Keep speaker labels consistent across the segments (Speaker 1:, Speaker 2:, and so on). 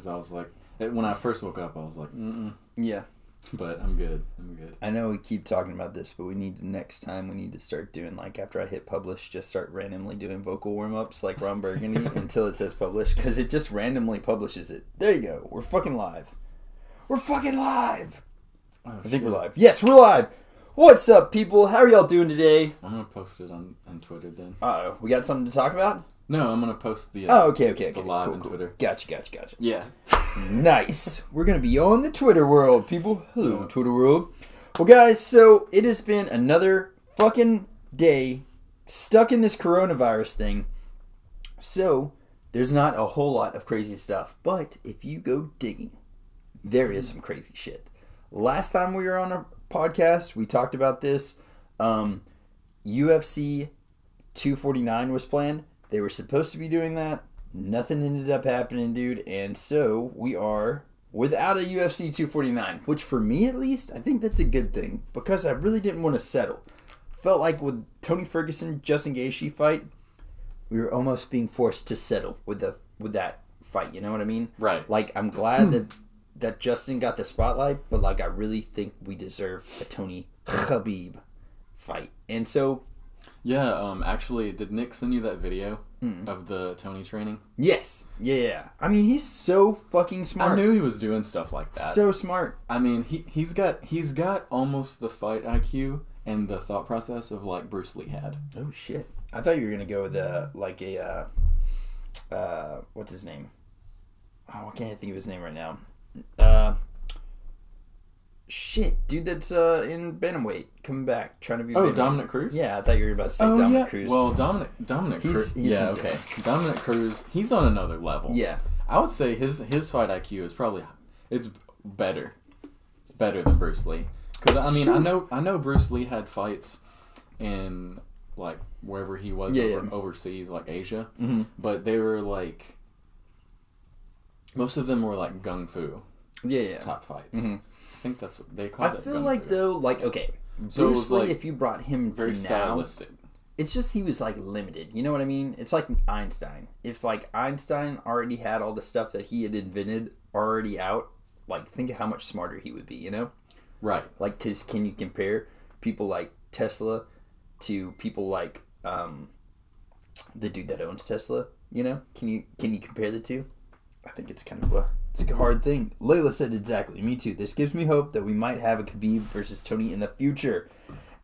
Speaker 1: because I was like, when I first woke up, I was like,
Speaker 2: Yeah.
Speaker 1: But I'm good.
Speaker 2: I know we keep talking about this, but next time we need to start doing, like, after I hit publish, just start randomly doing vocal warm-ups like Ron Burgundy until it says publish, because it just randomly publishes it. There you go. We're fucking live. Oh, I think we're live. Yes, we're live. What's up, people? How are y'all doing today?
Speaker 1: I'm going to post it on Twitter then.
Speaker 2: Uh-oh. We got something to talk about?
Speaker 1: No, I'm going to post the
Speaker 2: okay.
Speaker 1: the live
Speaker 2: cool,
Speaker 1: on Twitter.
Speaker 2: Gotcha.
Speaker 1: Yeah.
Speaker 2: Nice. We're going to be on the Twitter world, people. Hello, Twitter world. Well, guys, so it has been another fucking day stuck in this coronavirus thing. So, there's not a whole lot of crazy stuff. But if you go digging, there is some crazy shit. Last time we were on a podcast, we talked about this. UFC 249 was planned. They were supposed to be doing that. Nothing ended up happening, dude. And so we are without a UFC 249, which for me at least, I think that's a good thing because I really didn't want to settle. Felt like with Tony Ferguson, Justin Gaethje fight, we were almost being forced to settle with that fight. You know what I mean?
Speaker 1: Right.
Speaker 2: Like, I'm glad that Justin got the spotlight, but like I really think we deserve a Tony Khabib fight. And so,
Speaker 1: yeah, actually, did Nick send you that video of the Tony training?
Speaker 2: Yes. Yeah. I mean, he's so fucking smart.
Speaker 1: I knew he was doing stuff like that.
Speaker 2: So smart.
Speaker 1: I mean, he's got almost the fight IQ and the thought process of like Bruce Lee had.
Speaker 2: Oh shit! I thought you were gonna go with what's his name? Oh, I can't think of his name right now. Shit, dude, that's in bantamweight coming back, trying to be.
Speaker 1: Oh, Dominick Cruz.
Speaker 2: Yeah, I thought you were about to say Dominick Cruz.
Speaker 1: Well, Dominick Cruz. Yeah, okay. Dominick Cruz. He's on another level.
Speaker 2: Yeah,
Speaker 1: I would say his fight IQ is probably better than Bruce Lee. Because I mean, I know Bruce Lee had fights in like wherever he was overseas, like Asia, but they were like most of them were like gung fu. Top fights. Mm-hmm. I think that's what they call it.
Speaker 2: I feel like though, like okay,
Speaker 1: so
Speaker 2: Bruce Lee,
Speaker 1: like
Speaker 2: if you brought him
Speaker 1: very
Speaker 2: to
Speaker 1: stylistic.
Speaker 2: Now, it's just he was like limited. You know what I mean? It's like Einstein. If like Einstein already had all the stuff that he had invented already out, like think of how much smarter he would be. You know?
Speaker 1: Right.
Speaker 2: Like, cause can you compare people like Tesla to people like the dude that owns Tesla? You know? Can you compare the two? I think it's kind of a hard thing. Layla said exactly. Me too. This gives me hope that we might have a Khabib versus Tony in the future.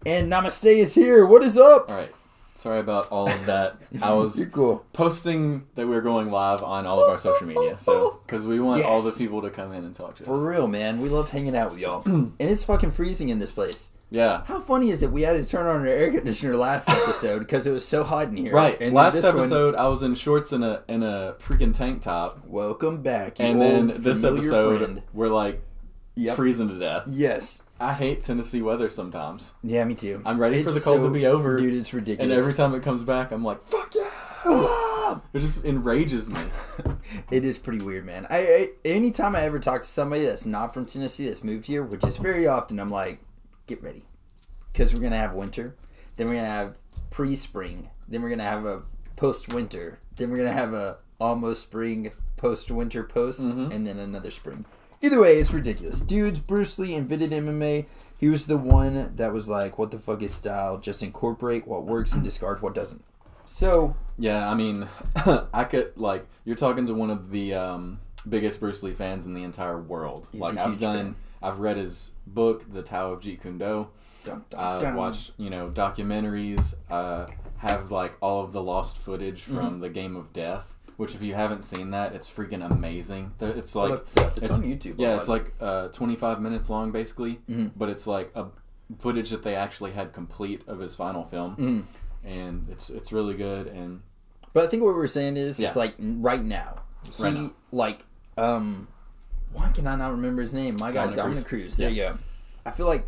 Speaker 2: And Namaste is here. What is up?
Speaker 1: All right. Sorry about all of that. I was
Speaker 2: You're cool.
Speaker 1: Posting that we were going live on all of our social media, so because we want all the people to come in and talk to us.
Speaker 2: For real, man. We love hanging out with y'all. And it's fucking freezing in this place.
Speaker 1: Yeah.
Speaker 2: How funny is it we had to turn on our air conditioner last episode because it was so hot in here.
Speaker 1: Right.
Speaker 2: And
Speaker 1: last episode, I was in shorts and a freaking tank top.
Speaker 2: Welcome back.
Speaker 1: And then this episode, friend. We're like freezing to death.
Speaker 2: Yes.
Speaker 1: I hate Tennessee weather sometimes.
Speaker 2: Yeah, me too.
Speaker 1: I'm ready for the cold to be over.
Speaker 2: Dude, it's ridiculous.
Speaker 1: And every time it comes back, I'm like, fuck yeah! It just enrages me.
Speaker 2: It is pretty weird, man. I anytime I ever talk to somebody that's not from Tennessee that's moved here, which is very often, I'm like, get ready. Because we're going to have winter. Then we're going to have pre-spring. Then we're going to have a post-winter. Then we're going to have a almost spring, post-winter, and then another spring. Either way, it's ridiculous. Dudes, Bruce Lee invented MMA. He was the one that was like, what the fuck is style? Just incorporate what works and discard what doesn't. So...
Speaker 1: Yeah, I mean, I could, like, you're talking to one of the biggest Bruce Lee fans in the entire world.
Speaker 2: He's
Speaker 1: like, I've read his book, The Tao of Jeet Kune Do. I've watched, documentaries. Have, like, all of the lost footage from The Game of Death. Which, if you haven't seen that, it's freaking amazing. It's like
Speaker 2: it's on YouTube.
Speaker 1: Yeah, it's like 25 minutes long, basically. But it's like a footage that they actually had complete of his final film, and it's really good.
Speaker 2: But I think what we were saying is, it's like right now, why can I not remember his name? My God, Dominick Cruz. There you go. I feel like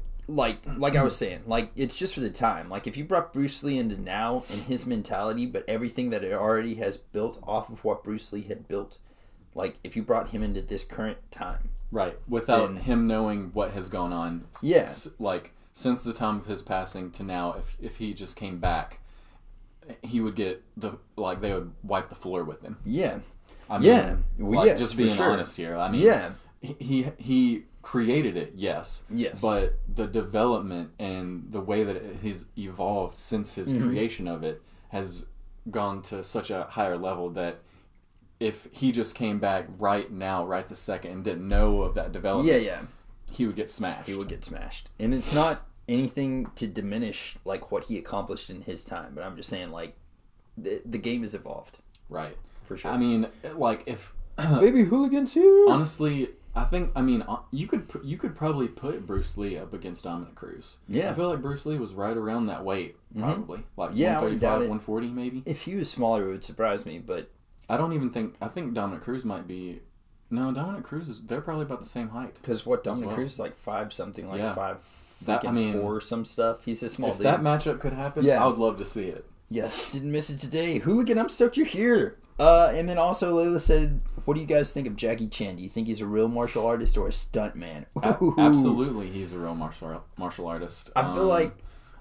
Speaker 2: I was saying, like, it's just for the time. Like, if you brought Bruce Lee into now and his mentality, but everything that it already has built off of what Bruce Lee had built, like, if you brought him into this current time.
Speaker 1: Right. Without him knowing what has gone on.
Speaker 2: Yeah.
Speaker 1: Like, since the time of his passing to now, if he just came back, he would get they would wipe the floor with him.
Speaker 2: Yeah.
Speaker 1: I mean,
Speaker 2: Yeah. Well, yes,
Speaker 1: just
Speaker 2: for
Speaker 1: being
Speaker 2: sure.
Speaker 1: honest here. I mean,
Speaker 2: Yeah.
Speaker 1: he created it, yes.
Speaker 2: Yes.
Speaker 1: But the development and the way that it has evolved since his creation of it has gone to such a higher level that if he just came back right now, right this second, and didn't know of that development, he would get smashed.
Speaker 2: He would get smashed. And it's not anything to diminish like what he accomplished in his time, but I'm just saying like the game has evolved.
Speaker 1: Right.
Speaker 2: For sure.
Speaker 1: I mean, like if
Speaker 2: Baby hooligans here.
Speaker 1: honestly, I mean you could probably put Bruce Lee up against Dominick Cruz.
Speaker 2: Yeah.
Speaker 1: I feel like Bruce Lee was right around that weight probably. Like
Speaker 2: Yeah, I wouldn't doubt
Speaker 1: 135,
Speaker 2: it.
Speaker 1: 140 maybe.
Speaker 2: If he was smaller, it would surprise me, but
Speaker 1: I don't even think I think Dominick Cruz might be. No, Dominick Cruz they're probably about the same height.
Speaker 2: because what Dominick
Speaker 1: well.
Speaker 2: Cruz is like 5 something, like
Speaker 1: Yeah.
Speaker 2: 5
Speaker 1: That- I mean,
Speaker 2: 4 some stuff. He's a small
Speaker 1: If
Speaker 2: dude.
Speaker 1: that matchup could happen,
Speaker 2: Yeah.
Speaker 1: I would love to see it.
Speaker 2: Yes, didn't miss it today. Hooligan, I'm stoked you're here. And then also Layla said, what do you guys think of Jackie Chan? Do you think he's a real martial artist or a stunt man?
Speaker 1: Absolutely, he's a real martial artist.
Speaker 2: I feel like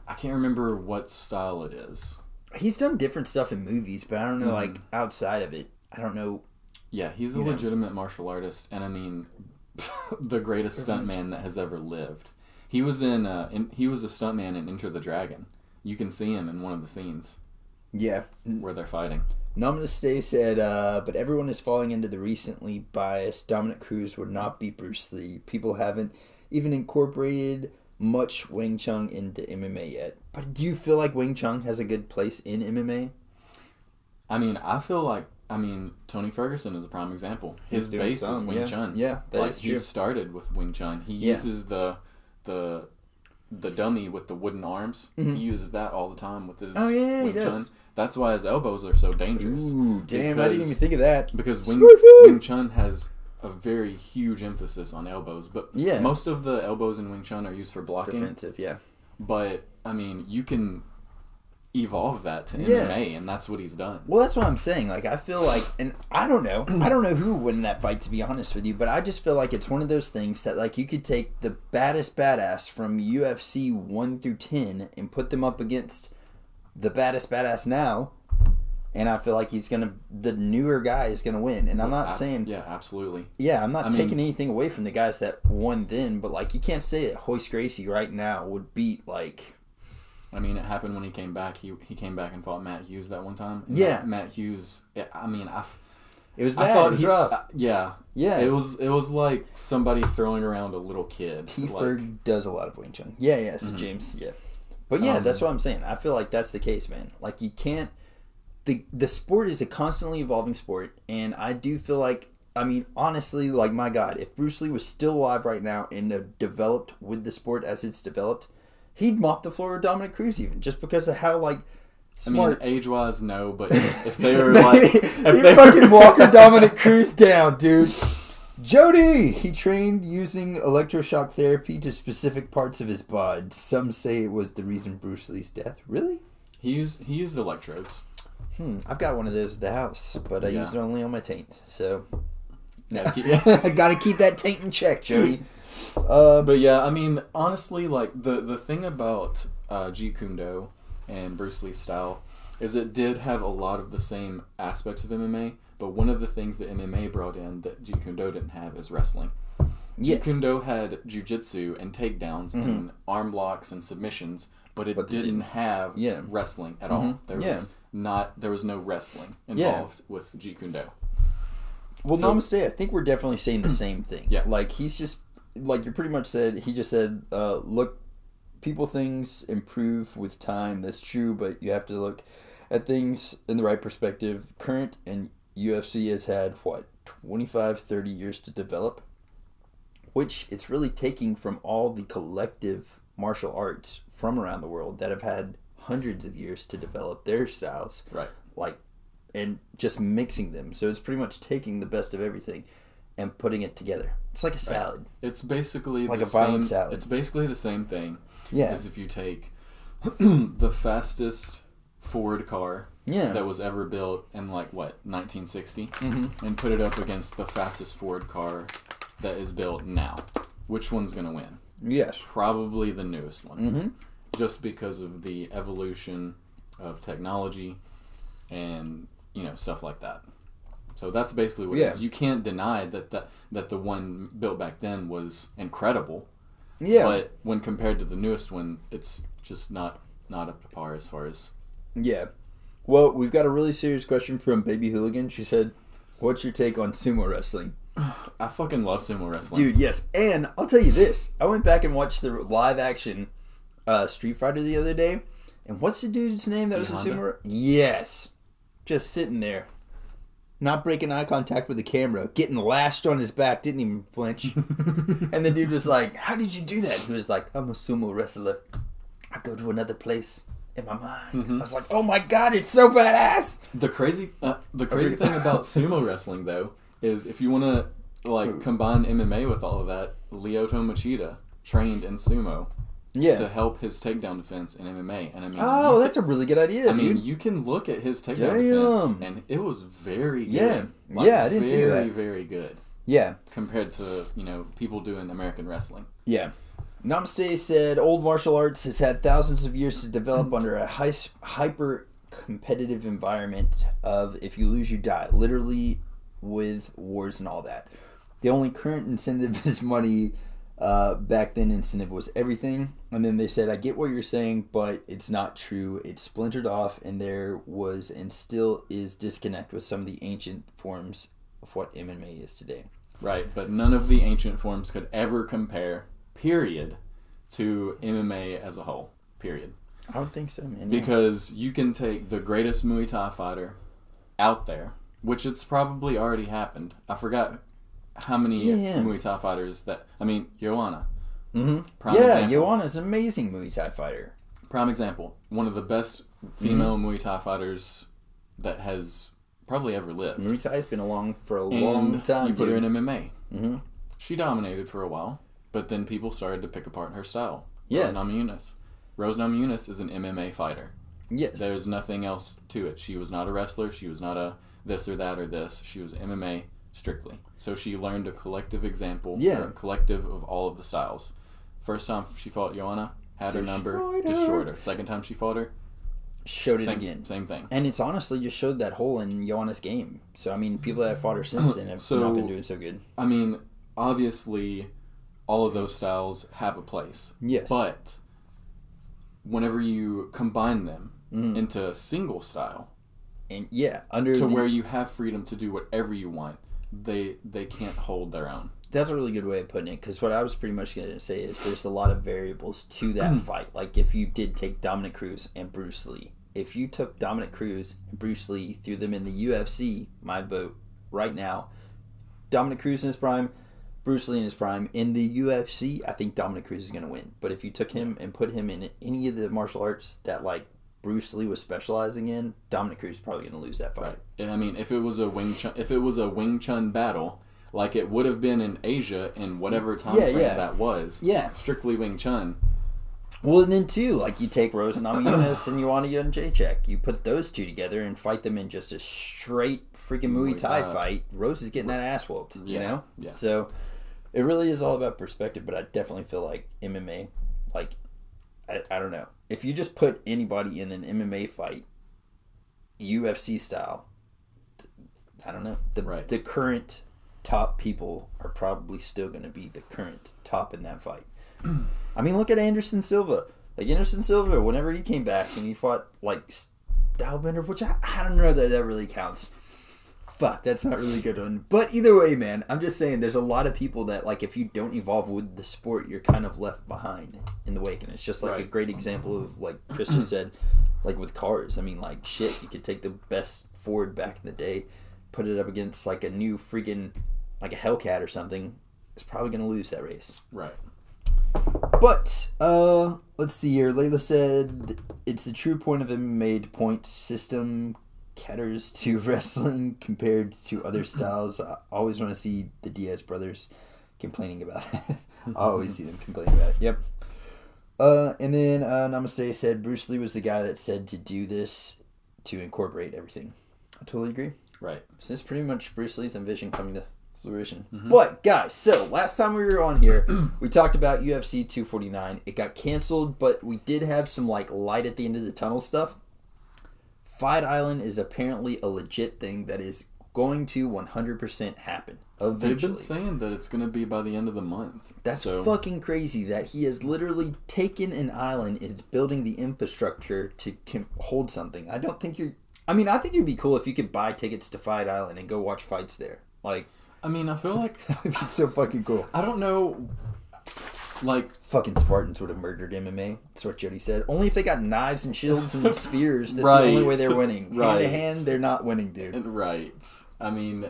Speaker 1: I can't remember what style it is.
Speaker 2: he's done different stuff in movies, but I don't know, like, outside of it. I don't know.
Speaker 1: Yeah, he's a legitimate martial artist, and I mean, the greatest stuntman that has ever lived. He was he was a stuntman in Enter the Dragon. You can see him in one of the scenes.
Speaker 2: Yeah.
Speaker 1: Where they're fighting.
Speaker 2: Nominee said, but everyone is falling into the recently biased Dominick Cruz would not beat Bruce Lee. People haven't even incorporated much Wing Chun into MMA yet. But do you feel like Wing Chun has a good place in MMA?
Speaker 1: I mean, I feel like Tony Ferguson is a prime example. His base is Wing Chun.
Speaker 2: Yeah, that is true.
Speaker 1: He started with Wing Chun. He uses the dummy with the wooden arms. He uses that all the time with his Wing Chun. That's why his elbows are so dangerous.
Speaker 2: Ooh, damn, I didn't even think of that.
Speaker 1: Because Wing Chun has a very huge emphasis on elbows. But most of the elbows in Wing Chun are used for blocking.
Speaker 2: Defensive, yeah.
Speaker 1: But, I mean, you can evolve that to MMA, and that's what he's done.
Speaker 2: Well, that's what I'm saying. Like, I feel like, and I don't know who would win that fight, to be honest with you, but I just feel like it's one of those things that, like, you could take the baddest badass from UFC 1 through 10 and put them up against the baddest badass now, and I feel like the newer guy is gonna win. And I'm not saying,
Speaker 1: yeah, absolutely,
Speaker 2: yeah, I'm not taking anything away from the guys that won then, but like, you can't say that Hoist Gracie right now would beat like.
Speaker 1: I mean, it happened when he came back. He came back and fought Matt Hughes that one time.
Speaker 2: Yeah,
Speaker 1: Matt Hughes. I mean,
Speaker 2: it was bad. It was rough.
Speaker 1: Yeah. It was like somebody throwing around a little kid.
Speaker 2: Kiefer does a lot of Wing Chun. Yeah. So James, yeah. But yeah, that's what I'm saying. I feel like that's the case, man. Like, you can't. The sport is a constantly evolving sport, and I do feel like, I mean, honestly, like, my God, if Bruce Lee was still alive right now and developed with the sport as it's developed, he'd mop the floor with Dominick Cruz even, just because of how, like, smart.
Speaker 1: I mean, age-wise, no, but if they were like, if
Speaker 2: they fucking Walker Dominick Cruz down, dude. Jody! He trained using electroshock therapy to specific parts of his body. Some say it was the reason Bruce Lee's death. Really?
Speaker 1: He used electrodes.
Speaker 2: I've got one of those at the house, but I used it only on my taint. So,
Speaker 1: I
Speaker 2: gotta keep that taint in check, Jody.
Speaker 1: But yeah, I mean, honestly, like the thing about Jeet Kune Do and Bruce Lee's style is it did have a lot of the same aspects of MMA. But one of the things that MMA brought in that Jeet Kune Do didn't have is wrestling. Jeet Kune Do had jiu-jitsu and takedowns and arm locks and submissions, but it didn't have wrestling at all. There was no wrestling involved with Jeet Kune Do.
Speaker 2: Well, Namaste, I think we're definitely saying the same thing.
Speaker 1: Yeah.
Speaker 2: Like, he's just, like you pretty much said, he just said, look, things improve with time. That's true, but you have to look at things in the right perspective. Current and UFC has had, 25, 30 years to develop, which it's really taking from all the collective martial arts from around the world that have had hundreds of years to develop their styles.
Speaker 1: Right.
Speaker 2: Like, and just mixing them. So it's pretty much taking the best of everything and putting it together. It's like a salad.
Speaker 1: It's basically
Speaker 2: like a violent salad.
Speaker 1: It's basically the same thing as if you take the fastest Ford car that was ever built in 1960 and put it up against the fastest Ford car that is built now. Which one's going to win?
Speaker 2: Yes.
Speaker 1: Probably the newest one. Just because of the evolution of technology and, stuff like that. So that's basically what it is. You can't deny that the one built back then was incredible. Yeah. But when compared to the newest one, it's just not up to par as far as...
Speaker 2: Yeah. Well, we've got a really serious question from Baby Hooligan. She said, what's your take on sumo wrestling?
Speaker 1: I fucking love sumo wrestling.
Speaker 2: Dude, yes. And I'll tell you this. I went back and watched the live action Street Fighter the other day. And what's the dude's name that was a sumo? Yes. Just sitting there. Not breaking eye contact with the camera. Getting lashed on his back. Didn't even flinch. And the dude was like, how did you do that? He was like, I'm a sumo wrestler. I go to another place in my mind. Mm-hmm. I was like, oh my god, it's so badass.
Speaker 1: The crazy thing about sumo wrestling, though, is if you want to like combine MMA with all of that, Lyoto Machida trained in sumo to help his takedown defense in MMA. And I mean,
Speaker 2: that's a really good idea.
Speaker 1: I mean, you can look at his takedown defense, and it was very good.
Speaker 2: Yeah, I didn't think of that.
Speaker 1: Very, very good.
Speaker 2: Yeah,
Speaker 1: compared to people doing American wrestling.
Speaker 2: Yeah. Namaste said, old martial arts has had thousands of years to develop under a hyper-competitive environment of if you lose, you die. Literally with wars and all that. The only current incentive is money. Back then, incentive was everything. And then they said, I get what you're saying, but it's not true. It's splintered off, and there was and still is disconnect with some of the ancient forms of what MMA is today.
Speaker 1: Right, but none of the ancient forms could ever compare... period, to MMA as a whole. Period.
Speaker 2: I don't think so, man.
Speaker 1: Because you can take the greatest Muay Thai fighter out there, which it's probably already happened. I forgot how many Muay Thai fighters that... I mean, USANA.
Speaker 2: Mm-hmm. USANA's an amazing Muay Thai fighter.
Speaker 1: Prime example. One of the best female Muay Thai fighters that has probably ever lived.
Speaker 2: Muay Thai's been along for a long time.
Speaker 1: You put her in MMA. Mm-hmm. She dominated for a while. But then people started to pick apart her style. Yeah. Rose Namajunas is an MMA fighter.
Speaker 2: Yes.
Speaker 1: There's nothing else to it. She was not a wrestler. She was not a this or that or this. She was MMA strictly. So she learned a collective example. Yeah. A collective of all of the styles. First time she fought Joanna, had her number, destroyed her. Second time she fought her,
Speaker 2: showed it again.
Speaker 1: Same thing.
Speaker 2: And it's honestly just showed that hole in Joanna's game. So, I mean, people that have fought her since then have not been doing so good.
Speaker 1: I mean, obviously... all of those styles have a place.
Speaker 2: Yes.
Speaker 1: But whenever you combine them into a single style,
Speaker 2: and
Speaker 1: where you have freedom to do whatever you want, they can't hold their own.
Speaker 2: That's a really good way of putting it, because what I was pretty much going to say is there's a lot of variables to that fight. Like if you did take Dominick Cruz and Bruce Lee. If you took Dominick Cruz and Bruce Lee, threw them in the UFC, my vote right now, Dominick Cruz in his prime, Bruce Lee in his prime. In the UFC, I think Dominick Cruz is going to win. But if you took him and put him in any of the martial arts that like Bruce Lee was specializing in, Dominick Cruz is probably going to lose that fight.
Speaker 1: Right. And I mean, if it was a Wing Chun battle, like it would have been in Asia in whatever time frame that was, strictly Wing Chun.
Speaker 2: Well, and then too, like you take Rose Namajunas and Joanna Jędrzejczyk, you put those two together and fight them in just a straight freaking Muay Thai fight. Rose is getting that ass whooped, you know?
Speaker 1: Yeah.
Speaker 2: So it really is all about perspective, but I definitely feel like MMA, like, I don't know. If you just put anybody in an MMA fight, UFC style, I don't know. The current top people are probably still going to be the current top in that fight. I mean, look at Anderson Silva. Like, Anderson Silva, whenever he came back and he fought, like, Stylebender, which I don't know that really counts. Fuck, that's not really good one. But either way, man, I'm just saying there's a lot of people that, like, if you don't evolve with the sport, you're kind of left behind in the wake. And it's just, like, a great example of, like Chris just said, like, with cars. I mean, like, shit, you could take the best Ford back in the day, put it up against, like, a new freaking, like, a Hellcat or something. It's probably going to lose that race.
Speaker 1: Right.
Speaker 2: But, let's see here. Layla said, it's the true point of MMA to point system caters to wrestling compared to other styles. I always want to see the Diaz brothers complaining about that. I always see them complaining about it. Yep. And then Namaste said Bruce Lee was the guy that said to do this to incorporate everything. I totally agree.
Speaker 1: Right.
Speaker 2: So it's pretty much Bruce Lee's vision coming to fruition. Mm-hmm. But guys, so last time we were on here, we talked about UFC 249. It got canceled, but we did have some like light at the end of the tunnel stuff. Fight Island is apparently a legit thing that is going to 100% happen eventually.
Speaker 1: They've been saying that it's going to be by the end of the month.
Speaker 2: That's fucking crazy that he has literally taken an island and is building the infrastructure to hold something. I think it'd be cool if you could buy tickets to Fight Island and go watch fights there. Like,
Speaker 1: I mean, I feel like
Speaker 2: that would be so fucking cool.
Speaker 1: I don't know. Like,
Speaker 2: fucking Spartans would have murdered MMA. That's what Jody said. Only if they got knives and shields and spears. That's the only way they're winning. Hand to hand, they're not winning, dude.
Speaker 1: Right. I mean,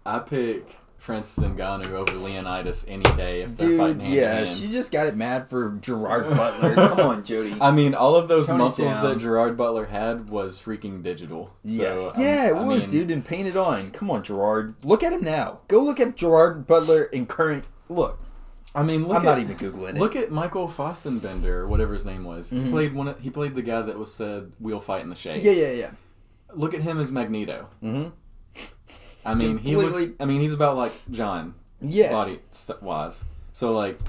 Speaker 1: I pick Francis Ngannou over Leonidas any day if they're fighting hand to hand.
Speaker 2: She just got it mad for Gerard Butler. Come on, Jody.
Speaker 1: I mean, all of those muscles that Gerard Butler had was freaking digital.
Speaker 2: Yes. So, it was, dude, and painted on. Come on, Gerard. Look at him now. Go look at Gerard Butler in current... Look.
Speaker 1: I mean,
Speaker 2: I'm not even Googling it.
Speaker 1: Look at Michael Fassbender, or whatever his name was. Mm-hmm. He played the guy that was said, "We'll fight in the shade."
Speaker 2: Yeah.
Speaker 1: Look at him as Magneto.
Speaker 2: Mm-hmm.
Speaker 1: I mean, he's about like John.
Speaker 2: Yes.
Speaker 1: Body wise. So like,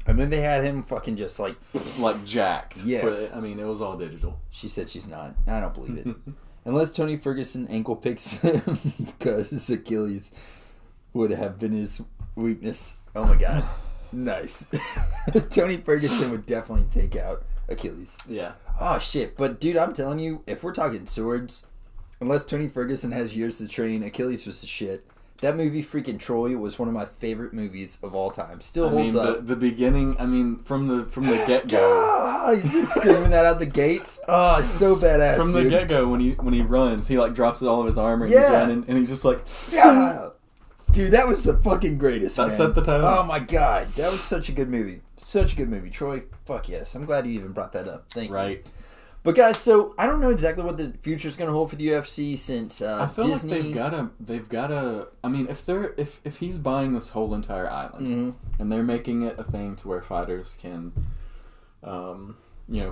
Speaker 2: and then they had him fucking just like
Speaker 1: jacked.
Speaker 2: Yes.
Speaker 1: I mean, it was all digital.
Speaker 2: She said she's not. I don't believe it. Unless Tony Ferguson ankle picks him because Achilles would have been his weakness. Oh my god. Nice. Tony Ferguson would definitely take out Achilles.
Speaker 1: Yeah.
Speaker 2: Oh, shit. But, dude, I'm telling you, if we're talking swords, unless Tony Ferguson has years to train, Achilles was the shit. That movie, freaking Troy, was one of my favorite movies of all time. Still holds up.
Speaker 1: The beginning, from the get-go.
Speaker 2: He's just screaming that out the gate. Oh, it's so badass,
Speaker 1: From
Speaker 2: dude.
Speaker 1: the get-go, when he runs, he, like, drops all of his armor and he's running, and he's just like...
Speaker 2: Yeah. Dude, that was the fucking greatest, man.
Speaker 1: That set the tone.
Speaker 2: Oh, my God. That was such a good movie. Such a good movie. Troy, fuck yes. I'm glad you even brought that up. Thank you.
Speaker 1: Right.
Speaker 2: But, guys, so I don't know exactly what the future's going to hold for the UFC since
Speaker 1: I feel
Speaker 2: Disney...
Speaker 1: like they've gotta... I mean, if he's buying this whole entire island, and they're making it a thing to where fighters can,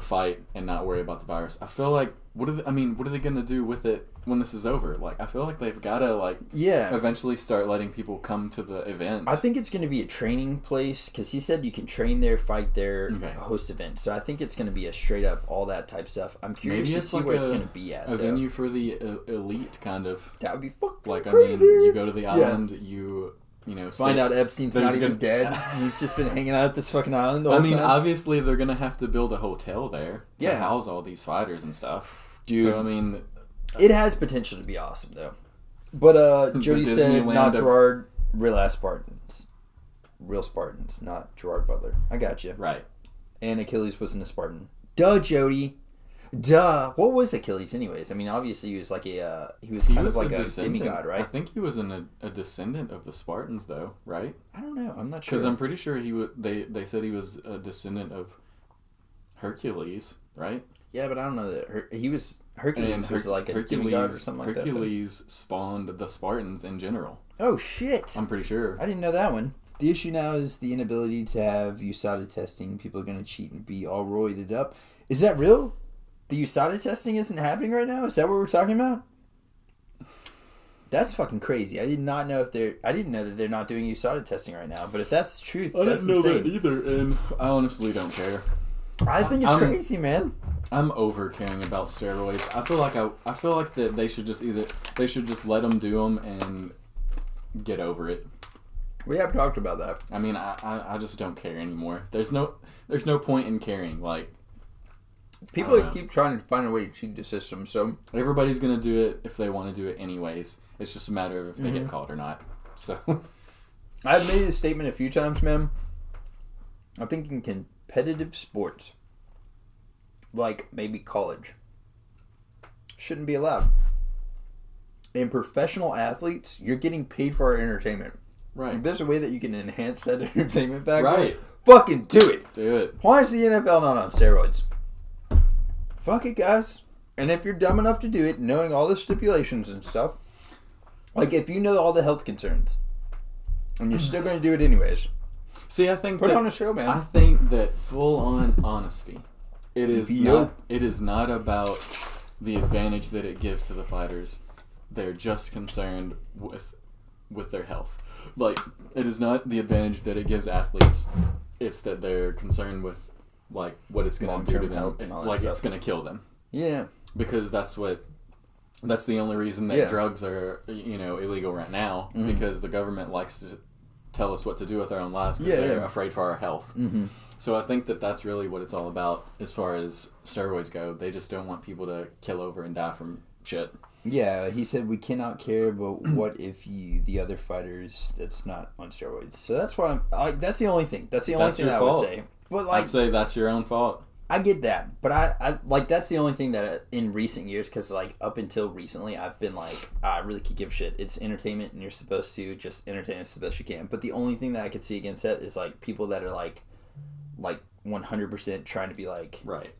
Speaker 1: fight and not worry about the virus, I feel like, what are they going to do with it when this is over? Like, I feel like they've got to, eventually start letting people come to the events.
Speaker 2: I think it's going to be a training place, because he said you can train there, fight there, host events. So I think it's going to be a straight up, all that type stuff. I'm curious to see where it's going to be at,
Speaker 1: a venue for the elite, kind of.
Speaker 2: That would be fucking
Speaker 1: crazy. You go to the island,
Speaker 2: find out Epstein's not even dead. He's just been hanging out at this fucking island the whole time.
Speaker 1: Obviously, they're going to have to build a hotel there to house all these fighters and stuff.
Speaker 2: Dude.
Speaker 1: So,
Speaker 2: it has potential to be awesome, though. But Jody said, not Gerard, real-ass Spartans. Real Spartans, not Gerard Butler. I got you.
Speaker 1: Right.
Speaker 2: And Achilles wasn't a Spartan. Duh, Jody. Duh. What was Achilles, anyways? I mean, obviously, he was like a demigod, right?
Speaker 1: I think he was a descendant of the Spartans, though, right?
Speaker 2: I don't know. I'm not sure.
Speaker 1: Because I'm pretty sure they said he was a descendant of Hercules, right?
Speaker 2: Yeah, but I don't know that Hercules was like a demigod or something like that.
Speaker 1: Hercules spawned the Spartans in general.
Speaker 2: Oh, shit.
Speaker 1: I'm pretty sure.
Speaker 2: I didn't know that one. The issue now is the inability to have USANA testing. People are going to cheat and be all roided up. Is that real? The USANA testing isn't happening right now? Is that what we're talking about? That's fucking crazy. I didn't know that they're not doing USANA testing right now. But if that's the truth, that's insane. I didn't know that either, and I honestly don't care. I think it's crazy, man.
Speaker 1: I'm over caring about steroids. I feel like that they should just let them do them and get over it.
Speaker 2: We have talked about that.
Speaker 1: I mean, I just don't care anymore. There's no point in caring. Like,
Speaker 2: people keep trying to find a way to cheat the system. So
Speaker 1: everybody's gonna do it if they want to do it anyways. It's just a matter of if they get caught or not. So
Speaker 2: I've made this statement a few times, man. I think in competitive sports, like maybe college, shouldn't be allowed. In professional athletes, you're getting paid for our entertainment.
Speaker 1: Right.
Speaker 2: If there's a way that you can enhance that entertainment factor,
Speaker 1: right,
Speaker 2: fucking do it.
Speaker 1: Do it.
Speaker 2: Why is the NFL not on steroids? Fuck it, guys. And if you're dumb enough to do it, knowing all the stipulations and stuff, like if you know all the health concerns, and you're still going to do it anyways.
Speaker 1: See, I think
Speaker 2: put it on a show, man.
Speaker 1: I think that full-on honesty, it is not about the advantage that it gives to the fighters. They're just concerned with their health. Like, it is not the advantage that it gives athletes. It's that they're concerned with, like, what it's going to do to them. Like, it's going to kill them.
Speaker 2: Yeah.
Speaker 1: Because that's what That's the only reason that drugs are, illegal right now, because the government likes to tell us what to do with our own lives because they're afraid for our health. So I think that that's really what it's all about as far as steroids go. They just don't want people to kill over and die from shit.
Speaker 2: Yeah, he said we cannot care, but what if the other fighters that's not on steroids? So that's why that's the only thing. That's the only thing I would say. But
Speaker 1: I'd say that's your own fault.
Speaker 2: I get that, but I that's the only thing that in recent years, because up until recently, I've been I really could give a shit. It's entertainment, and you're supposed to just entertain as best you can. But the only thing that I could see against that is people that are 100% trying to be
Speaker 1: right,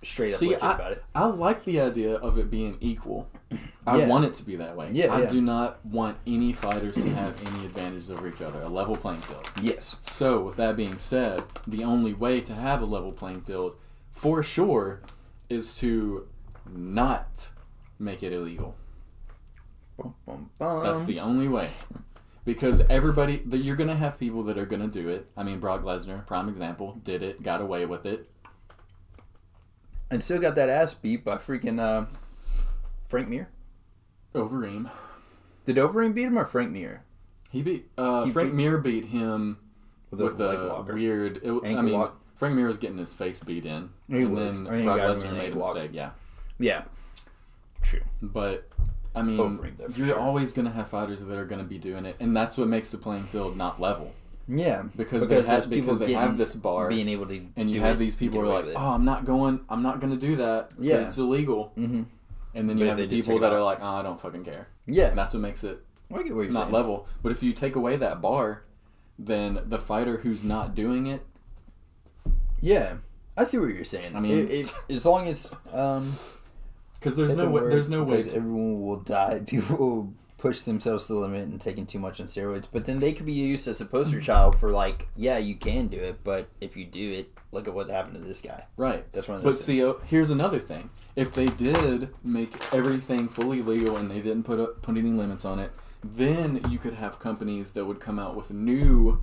Speaker 2: straight up legit about it.
Speaker 1: I like the idea of it being equal. I want it to be that way. I do not want any fighters to have any advantages over each other. A level playing field.
Speaker 2: Yes.
Speaker 1: So, with that being said, the only way to have a level playing field, for sure, is to not make it illegal. That's the only way. Because you're going to have people that are going to do it. I mean, Brock Lesnar, prime example, did it, got away with it.
Speaker 2: And still got that ass beat by freaking Frank Mir.
Speaker 1: Overeem.
Speaker 2: Did Overeem beat him or Frank Mir?
Speaker 1: He beat Frank Mir beat him with a weird. Frank Mir was getting his face beat in, then Brock Lesnar made a mistake. Yeah. True. But I mean, you're always going to have fighters that are going to be doing it, and that's what makes the playing field not level.
Speaker 2: Yeah,
Speaker 1: because they have this bar,
Speaker 2: being able to,
Speaker 1: and you have these people who are like, "Oh, I'm not going to do that because it's illegal." Mm-hmm. And then you have the people that are like, "Oh, I don't fucking care."
Speaker 2: Yeah,
Speaker 1: and that's what makes it not level. But if you take away that bar, then the fighter who's not doing it,
Speaker 2: I see what you're saying. I mean, as long as
Speaker 1: because there's no way
Speaker 2: everyone will die. People will push themselves to the limit and taking too much on steroids, but then they could be used as a poster child for you can do it, but if you do it, look at what happened to this guy.
Speaker 1: Right.
Speaker 2: That's one of those things.
Speaker 1: But see, here's another thing. If they did make everything fully legal and they didn't put any limits on it, then you could have companies that would come out with new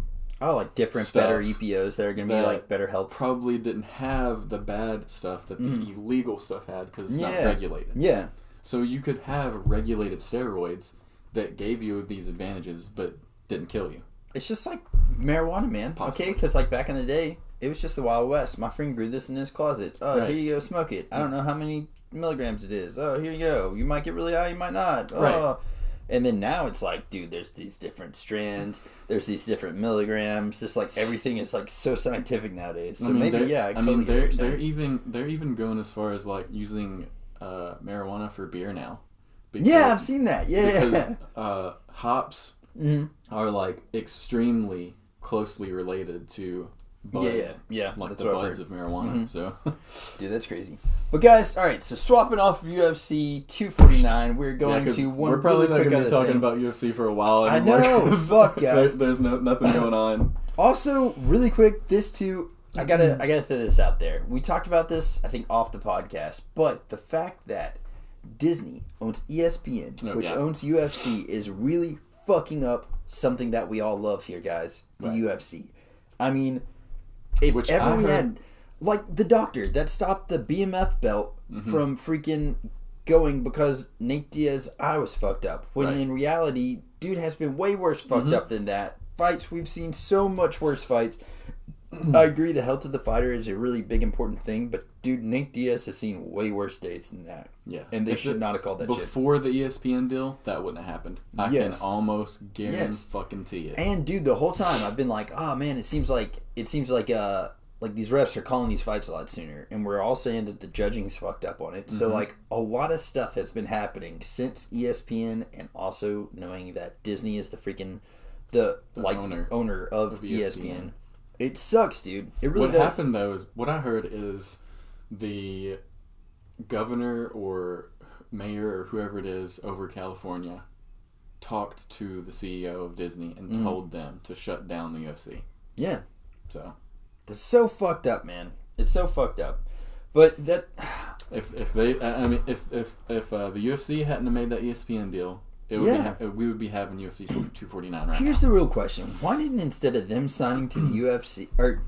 Speaker 2: different, better EPOs that are going to be better health.
Speaker 1: Probably didn't have the bad stuff that the illegal stuff had because it's not regulated.
Speaker 2: Yeah.
Speaker 1: So you could have regulated steroids that gave you these advantages but didn't kill you.
Speaker 2: It's just like marijuana, man. Possibly. Okay, because back in the day, it was just the Wild West. My friend grew this in his closet. Oh, Here you go, smoke it. I don't know how many milligrams it is. Oh, here you go. You might get really high, you might not. Oh.
Speaker 1: Right.
Speaker 2: And then now it's dude, there's these different strands. There's these different milligrams. Just everything is so scientific nowadays. So
Speaker 1: they're even going as far as using marijuana for beer now.
Speaker 2: I've seen that.
Speaker 1: Because hops are extremely closely related to bud. That's the buds of marijuana. So,
Speaker 2: dude, that's crazy. But guys, all right. So swapping off of UFC 249, we're going to one.
Speaker 1: We're probably
Speaker 2: really
Speaker 1: not going to be talking about UFC for a while anymore.
Speaker 2: I know. Fuck, guys.
Speaker 1: There's nothing going on.
Speaker 2: Also, really quick, this too. I gotta throw this out there. We talked about this, I think, off the podcast, but the fact that Disney owns ESPN, which owns UFC, is really fucking up something that we all love here, guys. The UFC. I mean, if we had the doctor that stopped the BMF belt from freaking going because Nate Diaz's eye was fucked up, when in reality, dude has been way worse fucked up than that. Fights, we've seen so much worse fights. I agree, the health of the fighter is a really big, important thing, but dude, Nate Diaz has seen way worse days than that.
Speaker 1: Yeah.
Speaker 2: And they should not have called that shit.
Speaker 1: Before the ESPN deal, that wouldn't have happened. I can almost guarantee it.
Speaker 2: And dude, the whole time I've been like, oh man, it seems like these refs are calling these fights a lot sooner, and we're all saying that the judging's fucked up on it. So a lot of stuff has been happening since ESPN, and also knowing that Disney is the freaking owner of ESPN. It sucks, dude. It really does.
Speaker 1: What happened, though, is what I heard is the governor or mayor or whoever it is over California talked to the CEO of Disney and told them to shut down the UFC.
Speaker 2: Yeah.
Speaker 1: So.
Speaker 2: It's so fucked up, man. It's so fucked up. But that...
Speaker 1: If the UFC hadn't made that ESPN deal... we would be having UFC 249 right now.
Speaker 2: Here's the real question. Why didn't, instead of them signing to the UFC, or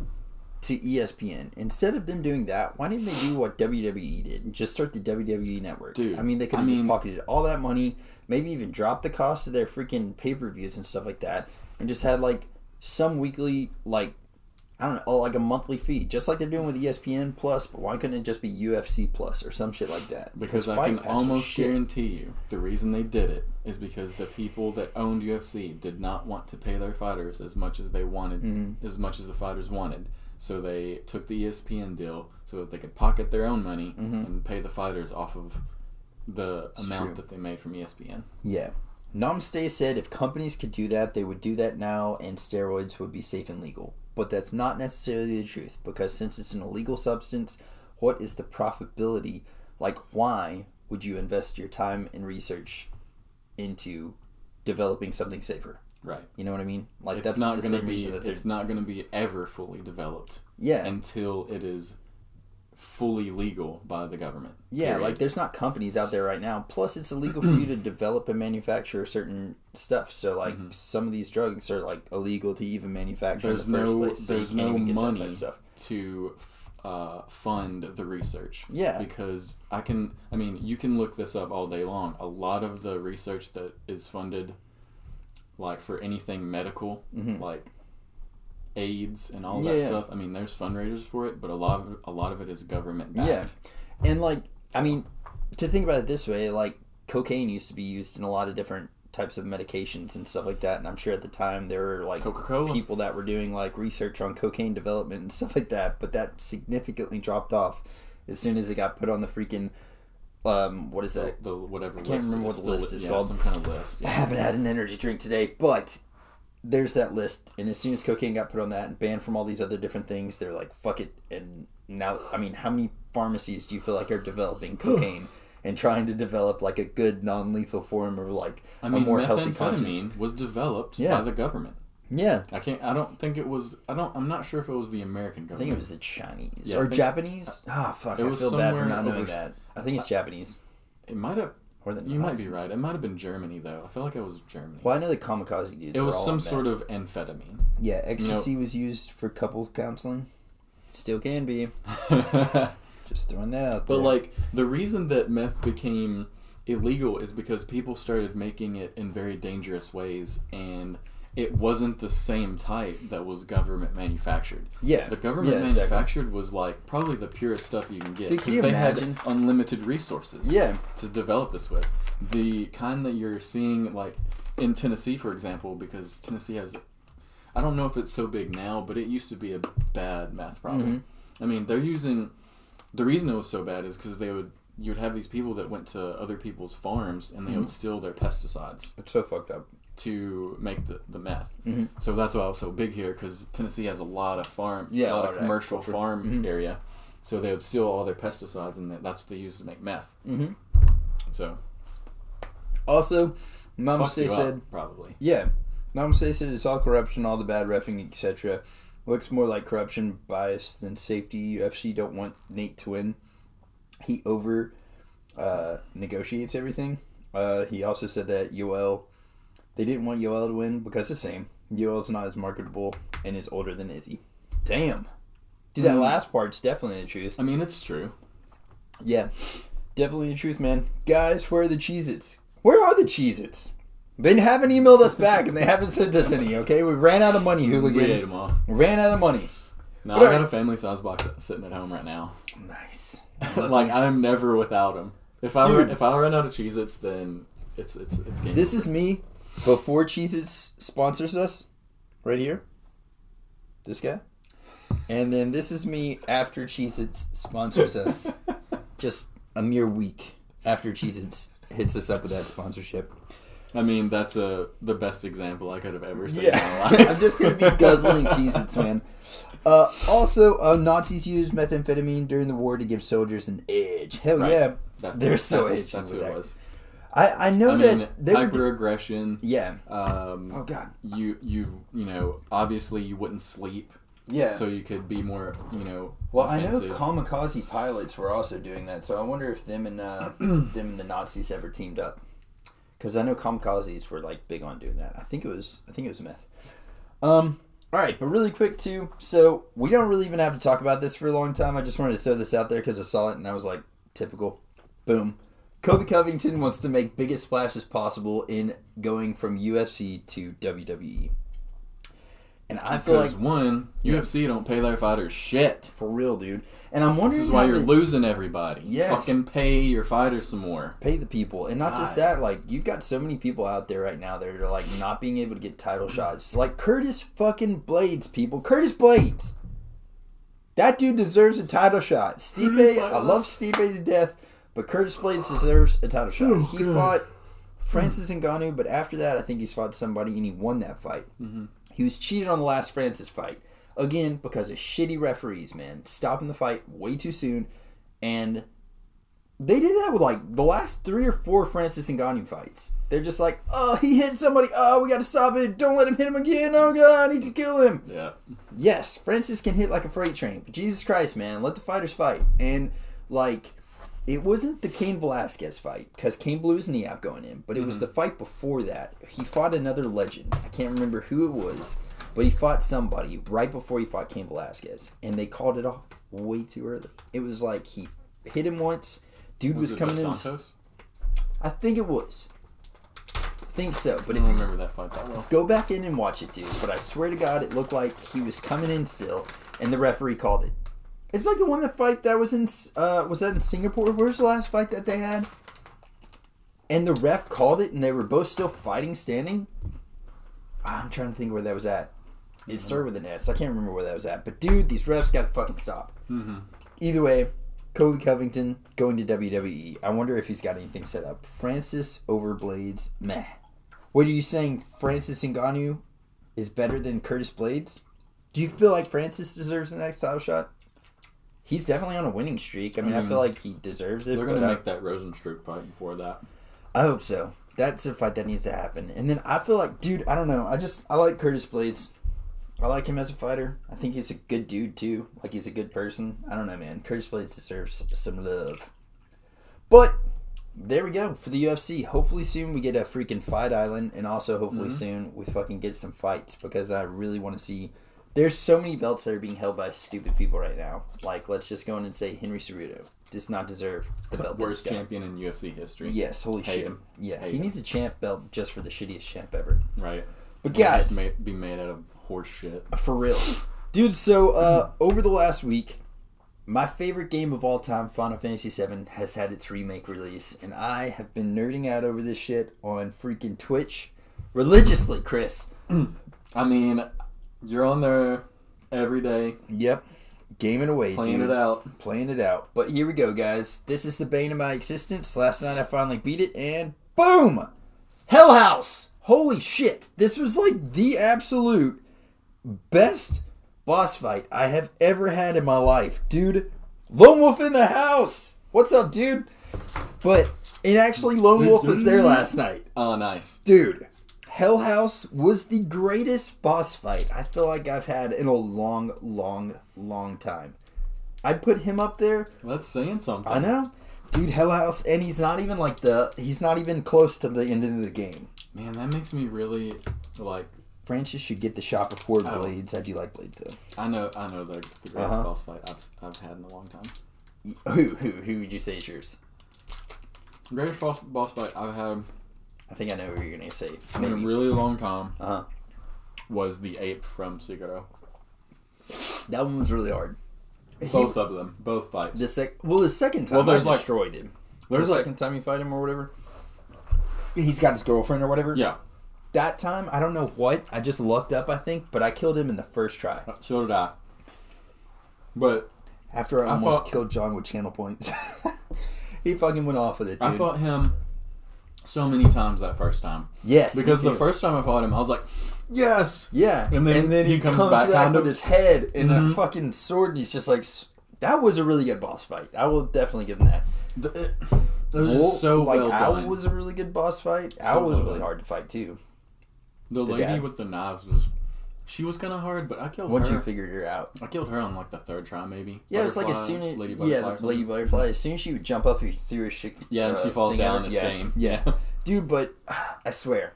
Speaker 2: to ESPN. Instead of them doing that, why didn't they do what WWE did and just start the WWE Network?
Speaker 1: Dude,
Speaker 2: I mean, they could have just pocketed all that money, maybe even dropped the cost of their freaking pay-per-views and stuff like that, and just had like some weekly, like, I don't know, like a monthly fee, just like they're doing with ESPN Plus. But why couldn't it just be UFC Plus or some shit like that?
Speaker 1: Because I can almost guarantee you the reason they did it is because the people that owned UFC did not want to pay their fighters as much as they wanted, as much as the fighters wanted. So they took the ESPN deal so that they could pocket their own money and pay the fighters off of the amount that they made from ESPN.
Speaker 2: Yeah. Namaste said if companies could do that, they would do that now, and steroids would be safe and legal. But that's not necessarily the truth, because since it's an illegal substance, what is the profitability? Like, why would you invest your time and research into developing something safer?
Speaker 1: Right.
Speaker 2: You know what I mean? Like,
Speaker 1: it's not going to be. It's not going to be ever fully developed.
Speaker 2: Yeah.
Speaker 1: Until it is fully legal by the government.
Speaker 2: Yeah, period. Like there's not companies out there right now. Plus, it's illegal for you to develop and manufacture certain stuff. So, like, some of these drugs are like illegal to even manufacture in the first place. So
Speaker 1: there's no money to fund the research.
Speaker 2: Yeah,
Speaker 1: because you can look this up all day long. A lot of the research that is funded, like for anything medical, like AIDS and all that stuff. I mean, there's fundraisers for it, but a lot of it is government backed.
Speaker 2: Yeah, and like, I mean, to think about it this way, like cocaine used to be used in a lot of different types of medications and stuff like that. And I'm sure at the time there were like
Speaker 1: Coca-Cola
Speaker 2: people that were doing like research on cocaine development and stuff like that. But that significantly dropped off as soon as it got put on the freaking what is that?
Speaker 1: The whatever.
Speaker 2: I can't remember what the list is called.
Speaker 1: Some kind of list. Yeah.
Speaker 2: I haven't had an energy drink today, but there's that list, and as soon as cocaine got put on that and banned from all these other different things, they're like, fuck it. And now, I mean, how many pharmacies do you feel like are developing cocaine and trying to develop like a good non-lethal form of like a more healthy conscience?
Speaker 1: Methamphetamine was developed by the government.
Speaker 2: Yeah.
Speaker 1: I'm not sure if it was the American government.
Speaker 2: I think it was the Chinese or Japanese. Fuck, I feel bad for not knowing that. I think it's Japanese.
Speaker 1: It might have. You might be right. It might have been Germany, though. I feel like it was Germany.
Speaker 2: Well, I know the kamikaze dudes.
Speaker 1: It was some sort of amphetamine.
Speaker 2: Yeah, ecstasy was used for couples counseling. Still can be. Just throwing that out there.
Speaker 1: But, like, the reason that meth became illegal is because people started making it in very dangerous ways, and it wasn't the same type that was government manufactured.
Speaker 2: Yeah.
Speaker 1: The government manufactured was like probably the purest stuff you can get.
Speaker 2: Because they
Speaker 1: had unlimited resources to develop this with. The kind that you're seeing like in Tennessee, for example, because Tennessee has, I don't know if it's so big now, but it used to be a bad meth problem. I mean, the reason it was so bad is because you'd have these people that went to other people's farms and they would steal their pesticides.
Speaker 2: It's so fucked up.
Speaker 1: To make the meth. So that's why it was so big here, because Tennessee has a lot of commercial farm area. So they would steal all their pesticides, and that's what they use to make meth. So
Speaker 2: also, Namaste said
Speaker 1: probably
Speaker 2: Namaste said it's all corruption, all the bad reffing, etc. Looks more like corruption bias than safety. UFC don't want Nate to win. He over negotiates everything. He also said that they didn't want Yoel to win because the same. Yoel's not as marketable and is older than Izzy. Damn. Dude, that last part's definitely the truth.
Speaker 1: I mean, it's true.
Speaker 2: Yeah. Definitely the truth, man. Guys, where are the Cheez-Its? Where are the Cheez-Its? They haven't emailed us back and they haven't sent us any, okay? We ran out of money, hooligan.
Speaker 1: We ate them all.
Speaker 2: Ran out of money.
Speaker 1: No, I got a family size box sitting at home right now.
Speaker 2: Nice.
Speaker 1: Like, I'm never without them. If I run out of Cheez-Its, then it's game.
Speaker 2: This is me before Cheez-Its sponsors us, right here. This guy. And then this is me after Cheez-Its sponsors us. Just a mere week after Cheez-Its hits us up with that sponsorship.
Speaker 1: I mean, that's the best example I could have ever seen in my life.
Speaker 2: I'm just going to be guzzling Cheez-Its, man. Also, Nazis used methamphetamine during the war to give soldiers an edge. Hell yeah. They're so edgy.
Speaker 1: That's who it was.
Speaker 2: I know that they
Speaker 1: hyper-aggression.
Speaker 2: Yeah.
Speaker 1: Oh God. You know, obviously you wouldn't sleep.
Speaker 2: Yeah.
Speaker 1: So you could be more,
Speaker 2: Well,
Speaker 1: offensive.
Speaker 2: I know kamikaze pilots were also doing that, so I wonder if them and the Nazis ever teamed up. Because I know kamikazes were like big on doing that. I think it was meth. All right, but really quick too. So we don't really even have to talk about this for a long time. I just wanted to throw this out there because I saw it and I was like, typical. Boom. Kobe Covington wants to make biggest splashes possible in going from UFC to WWE. And I feel like
Speaker 1: UFC don't pay their fighters shit.
Speaker 2: For real, dude. And I'm wondering,
Speaker 1: this is why you're losing everybody.
Speaker 2: Yes.
Speaker 1: Fucking pay your fighters some more.
Speaker 2: Pay the people. And not just that, like, you've got so many people out there right now that are, like, not being able to get title shots. Like, Curtis fucking Blades, people. Curtis Blades. That dude deserves a title shot. Stipe, I love Stipe to death, but Curtis Blades deserves a title shot. He fought Francis Ngannou, but after that, I think he's fought somebody, and he won that fight.
Speaker 1: Mm-hmm.
Speaker 2: He was cheated on the last Francis fight. Again, because of shitty referees, man. Stopping the fight way too soon. And they did that with, like, the last 3 or 4 Francis Ngannou fights. They're just like, oh, he hit somebody. Oh, we got to stop it. Don't let him hit him again. Oh, God, I need to kill him.
Speaker 1: Yeah.
Speaker 2: Yes, Francis can hit like a freight train. But Jesus Christ, man. Let the fighters fight. And, like, it wasn't the Cain Velasquez fight. Because Cain blew his knee out going in. But it was the fight before that. He fought another legend. I can't remember who it was. But he fought somebody right before he fought Cain Velasquez. And they called it off way too early. It was like he hit him once. Dude was coming in.
Speaker 1: Santos?
Speaker 2: I think it was. I think so. But
Speaker 1: I don't remember that fight that well.
Speaker 2: Go back in and watch it, dude. But I swear to God, it looked like he was coming in still. And the referee called it. It's like the one that was in... was that in Singapore? Where's the last fight that they had? And the ref called it and they were both still fighting standing. I'm trying to think where that was at. It started with an S. I can't remember where that was at. But, dude, these refs got to fucking stop.
Speaker 1: Mm-hmm.
Speaker 2: Either way, Kobe Covington going to WWE. I wonder if he's got anything set up. Francis over Blades. Meh. What are you saying? Francis Ngannou is better than Curtis Blades? Do you feel like Francis deserves the next title shot? He's definitely on a winning streak. I mean, I feel like he deserves it.
Speaker 1: They're going to make that Rosenstruck fight before that.
Speaker 2: I hope so. That's a fight that needs to happen. And then I feel like, dude, I don't know. I like Curtis Blades. I like him as a fighter. I think he's a good dude, too. Like, he's a good person. I don't know, man. Curtis Blades deserves some love. But, there we go for the UFC. Hopefully soon we get a freaking Fight Island. And also, hopefully soon we fucking get some fights. Because I really want to see... There's so many belts that are being held by stupid people right now. Like, let's just go in and say Henry Cejudo does not deserve the belt.
Speaker 1: Worst champion in UFC history.
Speaker 2: Yes, holy shit.
Speaker 1: Him.
Speaker 2: Yeah,
Speaker 1: Hate
Speaker 2: he
Speaker 1: him.
Speaker 2: needs a champ belt just for the shittiest champ ever.
Speaker 1: Right.
Speaker 2: But guys...
Speaker 1: Just be made out of horse shit.
Speaker 2: For real. Dude, so over the last week, my favorite game of all time, Final Fantasy VII, has had its remake release. And I have been nerding out over this shit on freaking Twitch religiously, Chris.
Speaker 1: I mean, you're on there every day.
Speaker 2: Yep. Gaming away,
Speaker 1: Playing
Speaker 2: dude.
Speaker 1: it out.
Speaker 2: Playing it out. But here we go, guys. This is the bane of my existence. Last night I finally beat it, and boom! Hell House! Holy shit. This was like the absolute best boss fight I have ever had in my life. Dude, Lone Wolf in the house! What's up, dude? But it actually, Lone Wolf was there last night.
Speaker 1: Oh, nice.
Speaker 2: Dude, Hell House was the greatest boss fight I feel like I've had in a long, long, long time. I'd put him up there.
Speaker 1: That's saying something.
Speaker 2: I know. Dude, Hell House, and he's not even he's not even close to the end of the game.
Speaker 1: Man, that makes me really, like...
Speaker 2: Francis should get the shot before Blades. I do like Blades, though.
Speaker 1: I know the greatest boss fight I've had in a long time.
Speaker 2: Who would you say is yours?
Speaker 1: Greatest boss fight I've had...
Speaker 2: I think I know who you're going to say.
Speaker 1: In a really long time
Speaker 2: Uh-huh.
Speaker 1: was the ape from Sekiro.
Speaker 2: That one was really hard.
Speaker 1: Both of them. Both fights.
Speaker 2: The second time
Speaker 1: there's
Speaker 2: I destroyed him. The second time you fight him or whatever. He's got his girlfriend or whatever.
Speaker 1: Yeah.
Speaker 2: That time, I don't know what. I just lucked up, I think. But I killed him in the first try.
Speaker 1: So did I. But...
Speaker 2: After I almost killed John with channel points. He fucking went off with it, dude.
Speaker 1: I fought him so many times that first time.
Speaker 2: Yes.
Speaker 1: Because the first time I fought him, I was like, yes!
Speaker 2: Yeah.
Speaker 1: And then he comes back
Speaker 2: kind of with his head and a fucking sword, and he's just like... That was a really good boss fight. I will definitely give him that.
Speaker 1: It was just so well
Speaker 2: Owl
Speaker 1: done.
Speaker 2: was a really good boss fight. Owl was really hard to fight, too.
Speaker 1: The lady with the knives was... She was kind of hard, but I killed her.
Speaker 2: Once you figured her out.
Speaker 1: I killed her on like the third try, maybe.
Speaker 2: Yeah, it was like as soon as...
Speaker 1: Lady
Speaker 2: Lady Butterfly. As soon as she would jump up, you threw a shit...
Speaker 1: Yeah, and she falls down, it's game.
Speaker 2: Yeah. Dude, but I swear,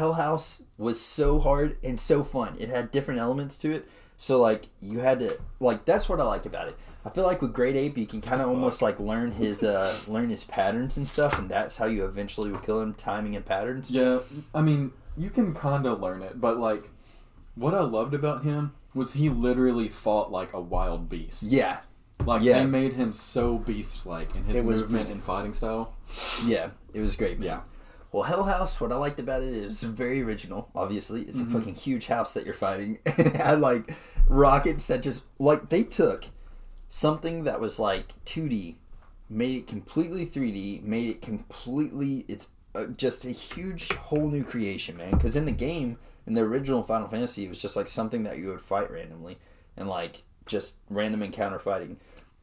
Speaker 2: Hell House was so hard and so fun. It had different elements to it. So, like, you had to... Like, that's what I like about it. I feel like with Great Ape, you can kind of almost, like, learn his patterns and stuff, and that's how you eventually would kill him, timing and patterns.
Speaker 1: Yeah, I mean, you can kind of learn it, but, like, what I loved about him was he literally fought like a wild beast.
Speaker 2: Yeah.
Speaker 1: Like, they made him so beast-like in his movement and fighting style.
Speaker 2: Yeah, it was great, man.
Speaker 1: Yeah.
Speaker 2: Well, Hell House, what I liked about it is very original, obviously. It's a fucking huge house that you're fighting. And it had, like, rockets that just... Like, they took something that was, like, 2D, made it completely 3D, made it completely... It's just a huge whole new creation, man. Because in the game, in the original Final Fantasy, it was just, like, something that you would fight randomly. And, like, just random encounter fighting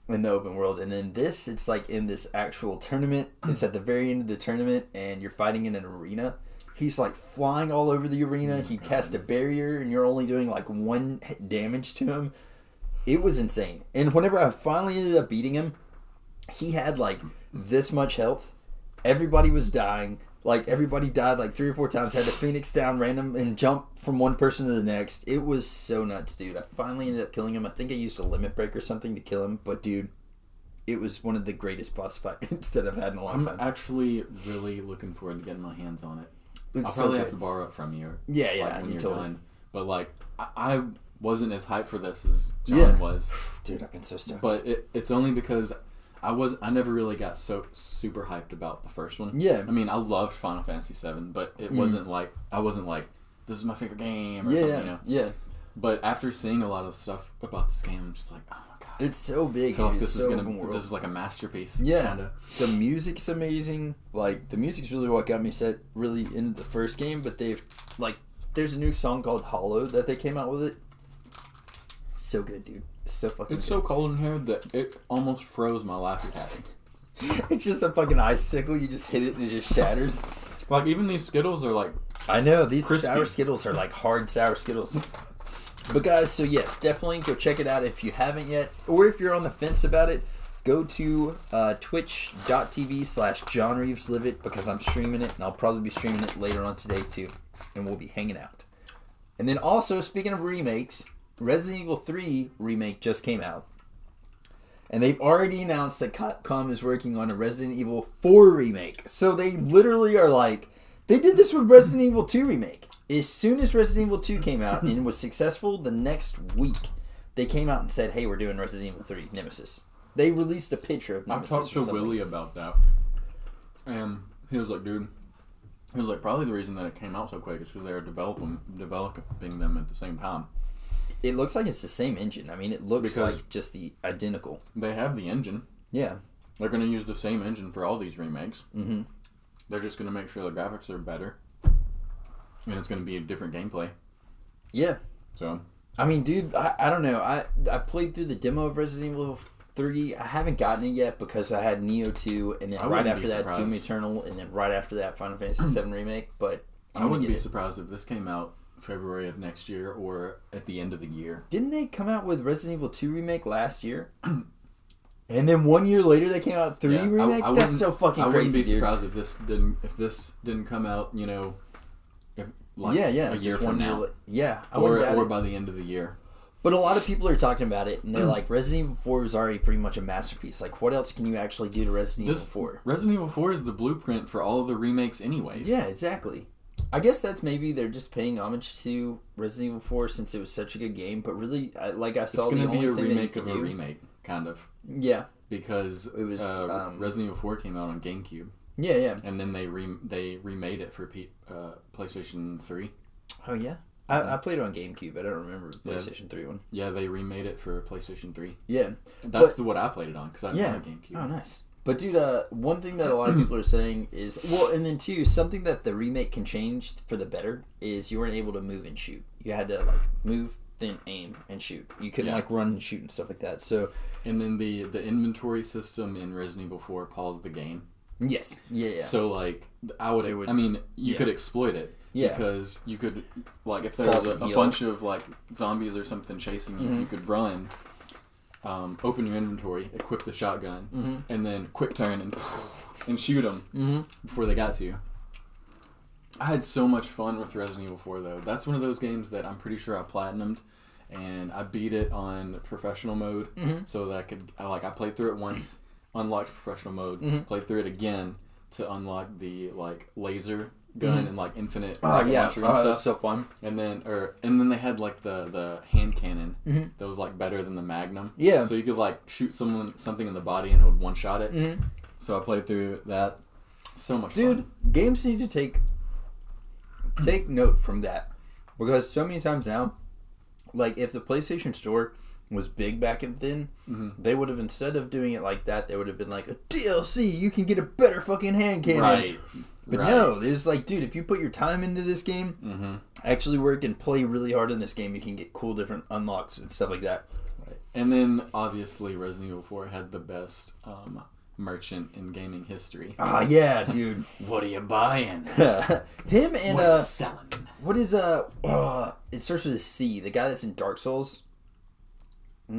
Speaker 2: in the open world. And then this, it's like in this actual tournament. It's at the very end of the tournament and you're fighting in an arena. He's like flying all over the arena. He cast a barrier and you're only doing like 1 damage to him. It was insane. And whenever I finally ended up beating him, he had like this much health. Everybody was dying. Like, everybody died like 3 or 4 times. Had to Phoenix down random and jump from one person to the next. It was so nuts, dude. I finally ended up killing him. I think I used a limit break or something to kill him. But, dude, it was one of the greatest boss fights that I've had in a long time.
Speaker 1: I'm actually really looking forward to getting my hands on it.
Speaker 2: It's
Speaker 1: I'll probably have to borrow it from you.
Speaker 2: Yeah,
Speaker 1: like, when you're
Speaker 2: totally.
Speaker 1: done. But, like, I wasn't as hyped for this as John was.
Speaker 2: Dude, I've been so stoked.
Speaker 1: But it's only because... I never really got so super hyped about the first one.
Speaker 2: Yeah.
Speaker 1: I mean, I loved Final Fantasy VII, but it wasn't like, I wasn't like, this is my favorite game or something, you know?
Speaker 2: Yeah.
Speaker 1: But after seeing a lot of stuff about this game, I'm just like, oh my god.
Speaker 2: It's so big.
Speaker 1: I feel like
Speaker 2: this
Speaker 1: is like a masterpiece.
Speaker 2: Yeah.
Speaker 1: Kinda.
Speaker 2: The music's amazing. Like, the music's really what got me really into the first game, but they've, like, there's a new song called Hollow that they came out with it. So good, dude. So fucking
Speaker 1: It's
Speaker 2: good.
Speaker 1: so cold in here that it almost froze my laughter tapping.
Speaker 2: It's just a fucking icicle. You just hit it and it just shatters.
Speaker 1: Like, even these Skittles are like...
Speaker 2: I know. These
Speaker 1: crispy.
Speaker 2: sour Skittles are like hard sour Skittles. But guys, so yes, definitely go check it out if you haven't yet. Or if you're on the fence about it, go to twitch.tv/JohnReevesLiveIt because I'm streaming it. And I'll probably be streaming it later on today too. And we'll be hanging out. And then also, speaking of remakes... Resident Evil 3 remake just came out. And they've already announced that Capcom is working on a Resident Evil 4 remake. So they literally are like... They did this with Resident Evil 2 remake. As soon as Resident Evil 2 came out and was successful, the next week they came out and said, hey, we're doing Resident Evil 3, Nemesis. They released a picture of Nemesis.
Speaker 1: I talked to Willie about that. And he was like, dude... He was like, probably the reason that it came out so quick is because they were developing them at the same time.
Speaker 2: It looks like it's the same engine. I mean, it looks
Speaker 1: because
Speaker 2: like just the identical.
Speaker 1: They have the engine.
Speaker 2: Yeah.
Speaker 1: They're going to use the same engine for all these remakes.
Speaker 2: Mm-hmm.
Speaker 1: They're just going to make sure the graphics are better. And it's going to be a different gameplay.
Speaker 2: Yeah.
Speaker 1: So.
Speaker 2: I mean, dude, I don't know. I played through the demo of Resident Evil 3. I haven't gotten it yet because I had Neo 2, and then right after that, Doom Eternal, and then right after that, Final Fantasy VII Remake. But
Speaker 1: I wouldn't be surprised if this came out February of next year or at the end of the year.
Speaker 2: Didn't they come out with Resident Evil 2 remake last year? And then 1 year later they came out 3 remake? That's so fucking crazy,
Speaker 1: I wouldn't be
Speaker 2: dude.
Speaker 1: surprised if this didn't come out, you know, a year from now. Or by the end of the year.
Speaker 2: But a lot of people are talking about it and they're like, Resident Evil 4 is already pretty much a masterpiece. Like, what else can you actually do to Resident Evil 4?
Speaker 1: Resident Evil 4 is the blueprint for all of the remakes anyways.
Speaker 2: Yeah, exactly. I guess that's maybe they're just paying homage to Resident Evil 4 since it was such a good game. But really, like I saw,
Speaker 1: it's going to be a remake of a remake, kind of.
Speaker 2: Yeah,
Speaker 1: because it was Resident Evil 4 came out on GameCube.
Speaker 2: Yeah.
Speaker 1: And then they remade it for PlayStation 3.
Speaker 2: Oh yeah, I played it on GameCube. I don't remember the PlayStation 3 one.
Speaker 1: Yeah, they remade it for PlayStation 3.
Speaker 2: Yeah,
Speaker 1: that's what I played it on because I didn't have a GameCube.
Speaker 2: Oh, nice. But dude, one thing that a lot of people are saying is, well, and then two, something that the remake can change for the better is you weren't able to move and shoot. You had to like move, then aim and shoot. You couldn't like run and shoot and stuff like that. So,
Speaker 1: and then the inventory system in Resident Evil 4 paused the game.
Speaker 2: Yes. Yeah.
Speaker 1: So like you could exploit it. Yeah. Because you could, like, if there was a bunch of like zombies or something chasing you, you could run. Open your inventory, equip the shotgun, and then quick turn and shoot them before they got to you. I had so much fun with Resident Evil 4, though. That's one of those games that I'm pretty sure I platinumed, and I beat it on professional mode, so that I played through it once, unlocked professional mode, played through it again to unlock the laser gun and infinite launcher and stuff.
Speaker 2: That's so fun.
Speaker 1: And then they had the hand cannon that was better than the Magnum.
Speaker 2: Yeah.
Speaker 1: So you could shoot something in the body and it would one shot it. So I played through that. So much fun.
Speaker 2: Dude, games need to take note from that, because so many times now, if the PlayStation Store was big back then, they would have, instead of doing it like that, they would have been a DLC, you can get a better fucking hand cannon.
Speaker 1: Right.
Speaker 2: But no, it's dude, if you put your time into this game, actually work and play really hard in this game, you can get cool different unlocks and stuff like that.
Speaker 1: Right. And then, obviously, Resident Evil 4 had the best merchant in gaming history.
Speaker 2: Ah, yeah, dude.
Speaker 1: What are you buying?
Speaker 2: Him and,
Speaker 1: what are you selling?
Speaker 2: what is, it starts with a C, the guy that's in Dark Souls? Or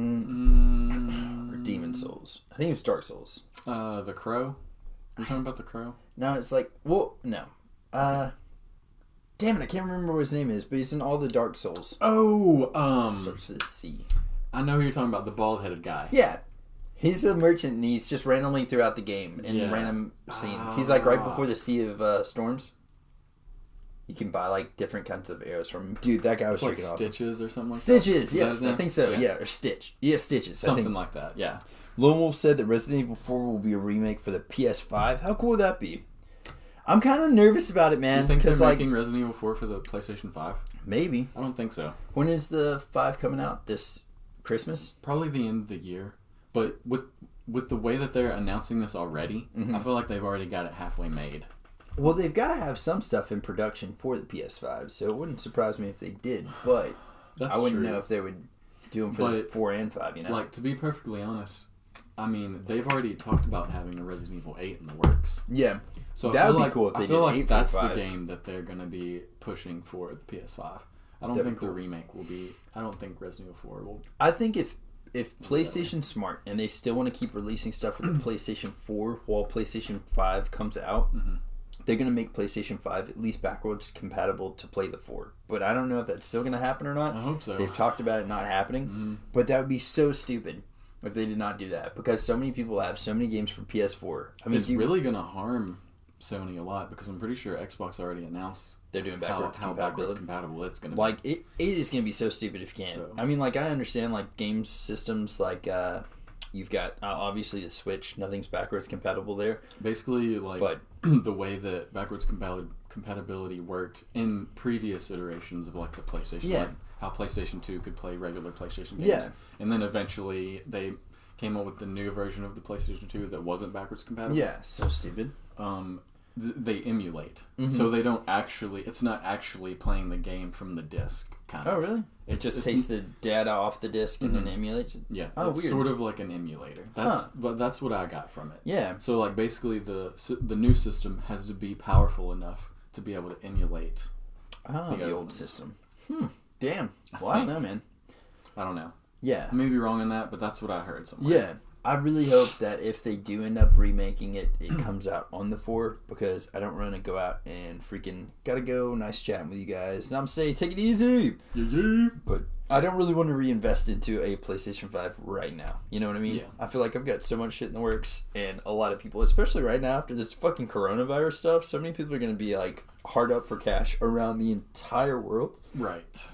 Speaker 2: Demon Souls. I think it's Dark Souls.
Speaker 1: The Crow? You're talking about the Crow?
Speaker 2: No, it's no. Damn it, I can't remember what his name is, but he's in all the Dark Souls.
Speaker 1: Oh,
Speaker 2: Starts with a C.
Speaker 1: I know who you're talking about, the bald-headed guy.
Speaker 2: Yeah. He's the merchant, and he's just randomly throughout the game in random scenes. He's right before the Sea of Storms. You can buy different kinds of arrows from him. Dude, that guy was freaking awesome.
Speaker 1: Stitches or something like
Speaker 2: Stitches,
Speaker 1: that?
Speaker 2: yes, I think so. Yeah, or Stitch. Yeah, Stitches.
Speaker 1: Something like that, yeah.
Speaker 2: Lone Wolf said that Resident Evil 4 will be a remake for the PS5. How cool would that be? I'm kind of nervous about it, man.
Speaker 1: You think they're making Resident Evil 4 for the PlayStation 5?
Speaker 2: Maybe.
Speaker 1: I don't think so.
Speaker 2: When is the 5 coming out? This Christmas?
Speaker 1: Probably the end of the year. But with the way that they're announcing this already, I feel like they've already got it halfway made.
Speaker 2: Well, they've got to have some stuff in production for the PS5, so it wouldn't surprise me if they did, but I wouldn't know if they would do them for the 4 and 5, you know?
Speaker 1: To be perfectly honest, I mean, they've already talked about having a Resident Evil 8 in the works.
Speaker 2: Yeah.
Speaker 1: So
Speaker 2: that would be cool if they did 8 for 5. I feel like
Speaker 1: that's the game that they're going to be pushing for the PS5. I don't think the remake will be... I don't think Resident Evil 4 will...
Speaker 2: I think if PlayStation's smart and they still want to keep releasing stuff for the PlayStation 4 while PlayStation 5 comes out, they're going to make PlayStation 5 at least backwards compatible to play the 4. But I don't know if that's still going to happen or not.
Speaker 1: I hope so.
Speaker 2: They've talked about it not happening. But that would be so stupid if they did not do that, because so many people have so many games for PS4. I mean,
Speaker 1: it's really going to harm Sony a lot, because I'm pretty sure Xbox already announced
Speaker 2: they're doing backwards
Speaker 1: how backwards compatible it's going to
Speaker 2: be. It is going to be so stupid if you can't. So. I mean, I understand game systems you've got obviously the Switch, nothing's backwards compatible there.
Speaker 1: Basically, but the way that backwards compatibility worked in previous iterations of the PlayStation, how PlayStation 2 could play regular PlayStation games, and then eventually they came up with the new version of the PlayStation 2 that wasn't backwards compatible.
Speaker 2: Yeah, so stupid.
Speaker 1: They emulate, so they don't actually. It's not actually playing the game from the disc.
Speaker 2: Oh, really? It just takes the data off the disc and then emulates it?
Speaker 1: Yeah. Oh, it's weird. Sort of like an emulator. But that's what I got from it.
Speaker 2: Yeah.
Speaker 1: So basically the new system has to be powerful enough to be able to emulate
Speaker 2: the old system. Damn. Well, I don't know, man.
Speaker 1: I don't know.
Speaker 2: Yeah.
Speaker 1: I may be wrong on that, but that's what I heard somewhere.
Speaker 2: Yeah. I really hope that if they do end up remaking it, it comes out on the 4, because I don't want to go out and gotta go. Nice chatting with you guys. And I'm saying, take it easy.
Speaker 1: Yeah.
Speaker 2: But I don't really want to reinvest into a PlayStation 5 right now. You know what I mean?
Speaker 1: Yeah.
Speaker 2: I feel like I've got so much shit in the works, and a lot of people, especially right now after this fucking coronavirus stuff, so many people are going to be hard up for cash around the entire world.
Speaker 1: Right.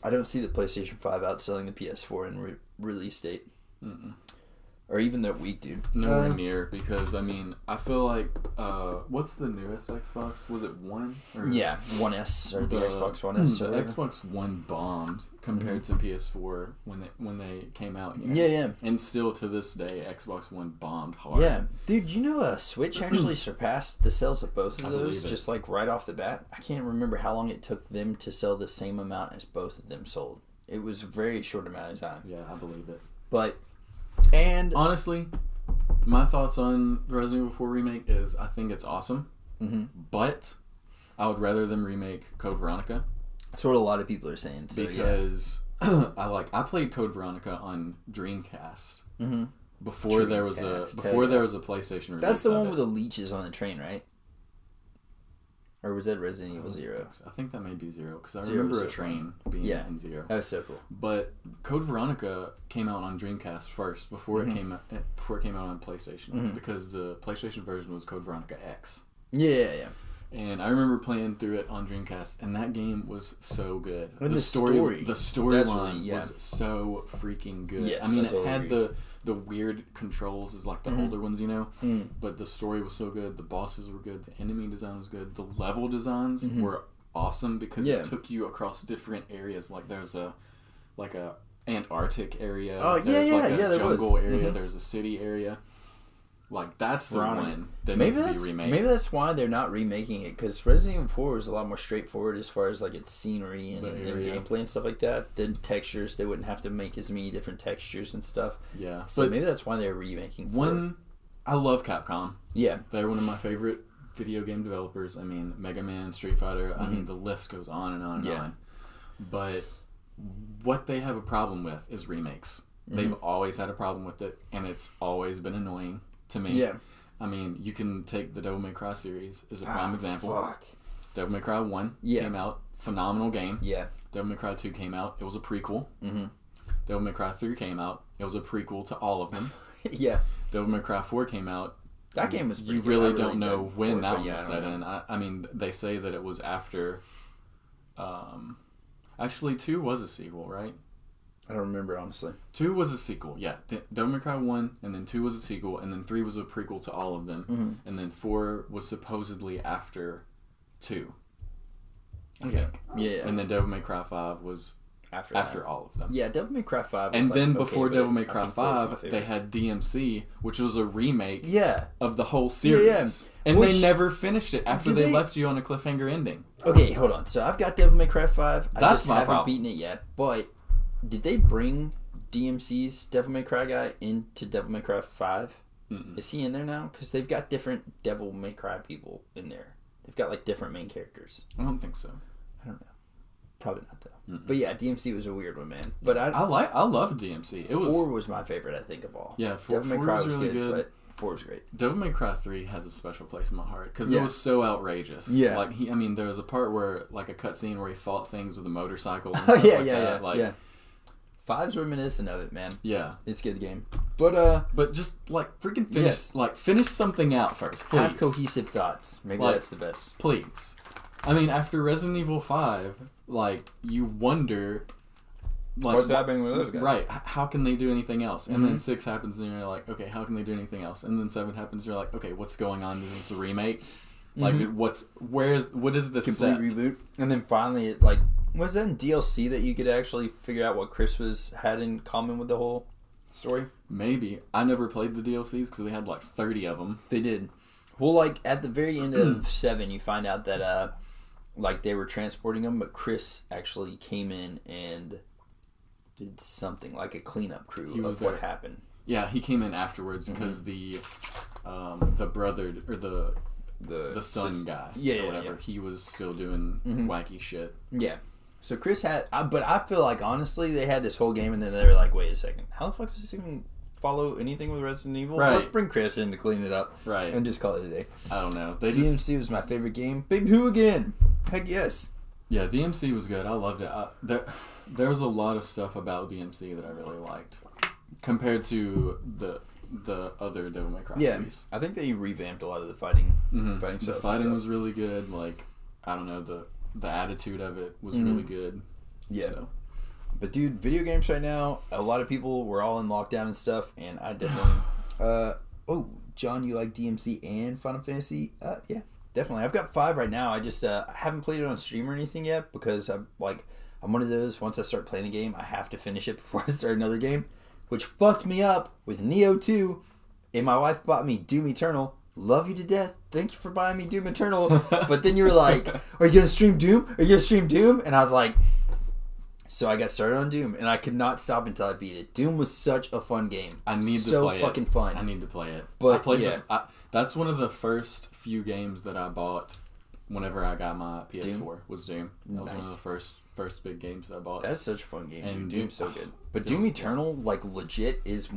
Speaker 2: I don't see the PlayStation 5 outselling the PS4 in release date. Or even that week, dude.
Speaker 1: Nowhere near, because, I mean, I feel like, what's the newest Xbox? Was it 1?
Speaker 2: Yeah, 1S, or the Xbox One S.
Speaker 1: The Xbox One bombed compared to PS4 when they came out.
Speaker 2: Yeah.
Speaker 1: And still, to this day, Xbox One bombed hard.
Speaker 2: Yeah. Dude, Switch actually surpassed the sales of both of those, just right off the bat. I can't remember how long it took them to sell the same amount as both of them sold. It was a very short amount of time.
Speaker 1: Yeah, I believe it.
Speaker 2: But...
Speaker 1: And honestly, my thoughts on the Resident Evil 4 remake is I think it's awesome, but I would rather them remake Code Veronica.
Speaker 2: That's what a lot of people are saying. So,
Speaker 1: because I played Code Veronica on Dreamcast before there was a PlayStation release.
Speaker 2: That's the one with the leeches on the train, right? Or was that Resident Evil 0?
Speaker 1: I think that may be 0, because I
Speaker 2: Zero
Speaker 1: remember
Speaker 2: was
Speaker 1: a
Speaker 2: so
Speaker 1: train being in 0.
Speaker 2: That was so cool.
Speaker 1: But Code Veronica came out on Dreamcast first before it came out on PlayStation, because the PlayStation version was Code Veronica X.
Speaker 2: Yeah.
Speaker 1: And I remember playing through it on Dreamcast, and that game was so good.
Speaker 2: And the
Speaker 1: storyline
Speaker 2: really,
Speaker 1: was so freaking good.
Speaker 2: Yes,
Speaker 1: I mean,
Speaker 2: totally
Speaker 1: it had
Speaker 2: agree.
Speaker 1: the weird controls as like the older ones, you know. But the story was so good. The bosses were good. The enemy design was good. The level designs were awesome because it took you across different areas. Like there's a Antarctic area.
Speaker 2: Oh
Speaker 1: there's
Speaker 2: there
Speaker 1: jungle
Speaker 2: was.
Speaker 1: area. There's a city area. Like that's the
Speaker 2: Veronica.
Speaker 1: one that needs to be remade.
Speaker 2: Maybe that's why they're not remaking it, because Resident Evil 4 was a lot more straightforward as far as like its scenery and gameplay and stuff like that. The textures, they wouldn't have to make as many different textures and stuff.
Speaker 1: Yeah,
Speaker 2: so maybe that's why they're remaking 4.
Speaker 1: One, I love Capcom.
Speaker 2: Yeah,
Speaker 1: they're one of my favorite video game developers. I mean, Mega Man, Street Fighter. I mean, the list goes on and on and on. But what they have a problem with is remakes. They've always had a problem with it, and it's always been annoying to me.
Speaker 2: Yeah.
Speaker 1: I mean, you can take the Devil May Cry series as a prime example.
Speaker 2: Fuck.
Speaker 1: Devil May Cry 1 came out, phenomenal game.
Speaker 2: Yeah.
Speaker 1: Devil May Cry 2 came out, it was a prequel. Devil May Cry 3 came out, it was a prequel to all of them.
Speaker 2: Yeah.
Speaker 1: Devil May Cry 4 came out.
Speaker 2: That game was pretty
Speaker 1: You
Speaker 2: good.
Speaker 1: really
Speaker 2: I
Speaker 1: don't know when that
Speaker 2: but
Speaker 1: was set in. I mean, they say that it was after... actually, 2 was a sequel, right?
Speaker 2: I don't remember, honestly.
Speaker 1: 2 was a sequel, yeah. Devil May Cry 1, and then 2 was a sequel, and then 3 was a prequel to all of them. And then 4 was supposedly after 2. I think.
Speaker 2: Yeah.
Speaker 1: And then Devil May Cry 5 was after all of them.
Speaker 2: Yeah, Devil May Cry 5 was
Speaker 1: and
Speaker 2: like,
Speaker 1: then
Speaker 2: okay,
Speaker 1: before
Speaker 2: but
Speaker 1: Devil May
Speaker 2: I
Speaker 1: Cry
Speaker 2: think 4 was my
Speaker 1: 5,
Speaker 2: favorite.
Speaker 1: they had DMC, which was a remake
Speaker 2: Yeah.
Speaker 1: of the whole series.
Speaker 2: Yeah.
Speaker 1: And
Speaker 2: Which-
Speaker 1: they never finished it after
Speaker 2: Did
Speaker 1: they
Speaker 2: they-
Speaker 1: left you on a cliffhanger ending.
Speaker 2: Okay, hold on. So I've got Devil May Cry 5. I
Speaker 1: That's
Speaker 2: just
Speaker 1: my
Speaker 2: haven't
Speaker 1: problem.
Speaker 2: beaten it yet. But did they bring DMC's Devil May Cry guy into Devil May Cry 5? Is he in there now? Because they've got different Devil May Cry people in there. They've got like different main characters.
Speaker 1: I don't think so.
Speaker 2: I don't know. Probably not though. But yeah, DMC was a weird one, man. But
Speaker 1: I love DMC. It was
Speaker 2: 4 was my favorite, I think, of all.
Speaker 1: Yeah,
Speaker 2: Devil May Cry was
Speaker 1: really
Speaker 2: good,
Speaker 1: good.
Speaker 2: but 4 was great.
Speaker 1: Devil May Cry 3 has a special place in my heart because
Speaker 2: Yeah.
Speaker 1: it was so outrageous.
Speaker 2: Yeah.
Speaker 1: Like there was a part where like a cutscene where he fought things with a motorcycle. And
Speaker 2: Oh
Speaker 1: stuff
Speaker 2: yeah,
Speaker 1: like
Speaker 2: yeah,
Speaker 1: that.
Speaker 2: yeah.
Speaker 1: Like,
Speaker 2: yeah. 5's reminiscent of it, man.
Speaker 1: Yeah.
Speaker 2: It's a good game. But
Speaker 1: just like freaking finish something out first, please.
Speaker 2: have cohesive thoughts. Maybe
Speaker 1: Like,
Speaker 2: that's the best.
Speaker 1: Please. I mean, after Resident Evil 5, like you wonder, like
Speaker 2: What's happening with those guys?
Speaker 1: Right? How can they do anything else? And then 6 happens, and you're like, okay, how can they do anything else? And then 7 happens, and you're like, okay, what's going on? Is this a remake? Like, what is the
Speaker 2: Complete
Speaker 1: set?
Speaker 2: reboot. And then finally, it like was that in DLC that you could actually figure out what Chris had in common with the whole story?
Speaker 1: Maybe. I never played the DLCs because they had like 30 of them.
Speaker 2: They did. Well, like at the very end of 7, you find out that like they were transporting them, but Chris actually came in and did something like a cleanup crew of what happened.
Speaker 1: Yeah, he came in afterwards because the brother or the son guy or whatever, he was still doing wacky shit.
Speaker 2: Yeah. So Chris had, but I feel like honestly they had this whole game and then they were like, wait a second, how the fuck does this even follow anything with Resident Evil?
Speaker 1: Right.
Speaker 2: Let's bring Chris in to clean it up,
Speaker 1: right,
Speaker 2: and just call it a day.
Speaker 1: I don't know.
Speaker 2: DMC was my favorite game. Big Hooligan, heck yes.
Speaker 1: Yeah, DMC was good. I loved it. There was a lot of stuff about DMC that I really liked compared to the other Devil May Cry series.
Speaker 2: I think they revamped a lot of the fighting. Fighting
Speaker 1: the fighting was really good. Like, I don't know, the attitude of it was really good.
Speaker 2: Yeah.
Speaker 1: So.
Speaker 2: But dude, video games right now, a lot of people were all in lockdown and stuff, and I definitely oh, John, you like DMC and Final Fantasy? Yeah, definitely. I've got 5 right now. I just I haven't played it on stream or anything yet because I'm one of those, once I start playing a game, I have to finish it before I start another game, which fucked me up with Neo 2, and my wife bought me Doom Eternal. Love you to death. Thank you for buying me Doom Eternal. But then you were like, are you going to stream Doom? Are you going to stream Doom? And I was like, so I got started on Doom, and I could not stop until I beat it. Doom was such a fun game.
Speaker 1: I need to play it.
Speaker 2: So fucking fun.
Speaker 1: I need to play it.
Speaker 2: But
Speaker 1: I played that's one of the first few games that I bought whenever I got my PS4
Speaker 2: Doom?
Speaker 1: was Doom. That was one of the first big games I bought.
Speaker 2: That's such a fun game.
Speaker 1: And
Speaker 2: Doom's so good. But
Speaker 1: Doom
Speaker 2: Doom Eternal, like legit, is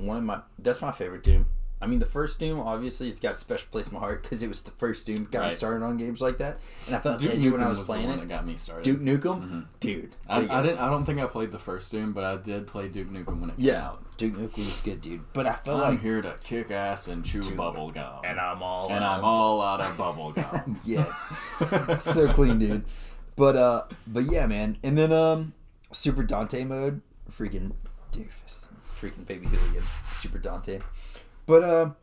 Speaker 2: that's my favorite Doom. I mean, the first Doom, obviously, it's got a special place in my heart because it was the first Doom that got me started on games like that. And I felt edgy when I was playing it.
Speaker 1: That got me started.
Speaker 2: Duke Nukem? Dude.
Speaker 1: I don't think I played the first Doom, but I did play Duke Nukem when it came out.
Speaker 2: Duke Nukem was good, dude. But I felt
Speaker 1: I'm here to kick ass and chew bubble gum.
Speaker 2: And I'm all
Speaker 1: out of bubble gum.
Speaker 2: Yes. So clean, dude. But yeah, man. And then Super Dante mode, freaking doofus. Freaking baby hooligan. Super Dante. But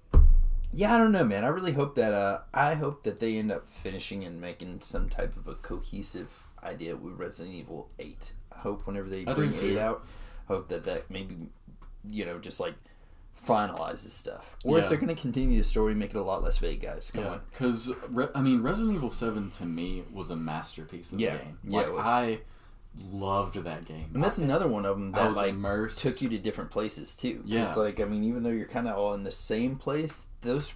Speaker 2: yeah, I don't know, man. I really hope that I hope that they end up finishing and making some type of a cohesive idea with Resident Evil 8. I hope whenever they bring 8 out, hope that maybe, you know, just like finalizes stuff. Or if they're going to continue the story, make it a lot less vague, guys. Come on.
Speaker 1: Because, I mean, Resident Evil 7 to me was a masterpiece of the game. Like, I loved that game.
Speaker 2: And that's another one of them that like
Speaker 1: immersed.
Speaker 2: Took you to different places too.
Speaker 1: Yeah.
Speaker 2: It's like, I mean, even though you're kind of all in the same place, those,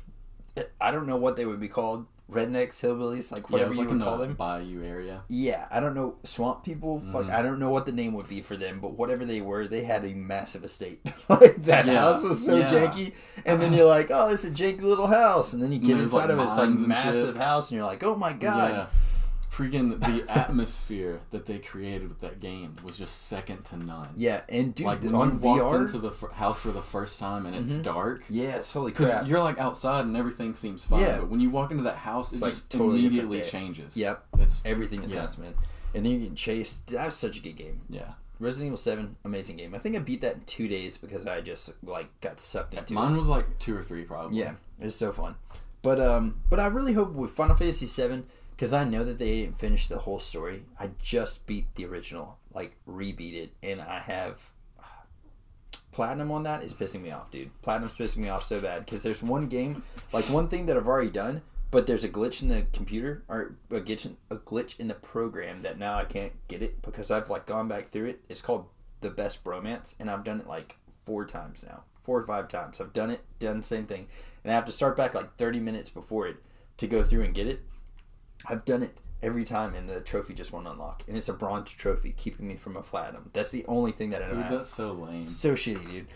Speaker 2: I don't know what they would be called. Rednecks, hillbillies, like whatever you would call them.
Speaker 1: Bayou area.
Speaker 2: Yeah, I don't know. Swamp people, fuck, I don't know what the name would be for them, but whatever they were, they had a massive estate. Like that house was so janky, and then you're like, oh, it's a janky little house, and then you get inside of it, it's like massive house, and you're like, oh my god.
Speaker 1: Yeah. Freaking the atmosphere that they created with that game was just second to none.
Speaker 2: Yeah, and dude,
Speaker 1: like when
Speaker 2: on
Speaker 1: you walked
Speaker 2: VR?
Speaker 1: into the house for the first time and it's dark.
Speaker 2: Yes, holy crap!
Speaker 1: Because you're like outside and everything seems fine, but when you walk into that house, it just totally immediately changes.
Speaker 2: Yep, everything is nuts, man. And then you get chased. That was such a good game.
Speaker 1: Yeah.
Speaker 2: Resident Evil 7, amazing game. I think I beat that in 2 days because I just like got sucked into it.
Speaker 1: Mine was like 2 or 3 probably.
Speaker 2: Yeah, it was so fun. But I really hope with Final Fantasy 7. Because I know that they didn't finish the whole story. I just beat the original, like rebeat it, and I have Platinum on that is pissing me off, dude. Platinum's pissing me off so bad because there's one game, like one thing that I've already done, but there's a glitch in the computer or a glitch in the program that now I can't get it because I've like gone back through it. It's called The Best Bromance, and I've done it like 4 times now, 4 or 5 times. I've done the same thing, and I have to start back like 30 minutes before it to go through and get it. I've done it every time, and the trophy just won't unlock. And it's a bronze trophy, keeping me from a platinum. That's the only thing that I don't have.
Speaker 1: That's so lame.
Speaker 2: So shitty, dude.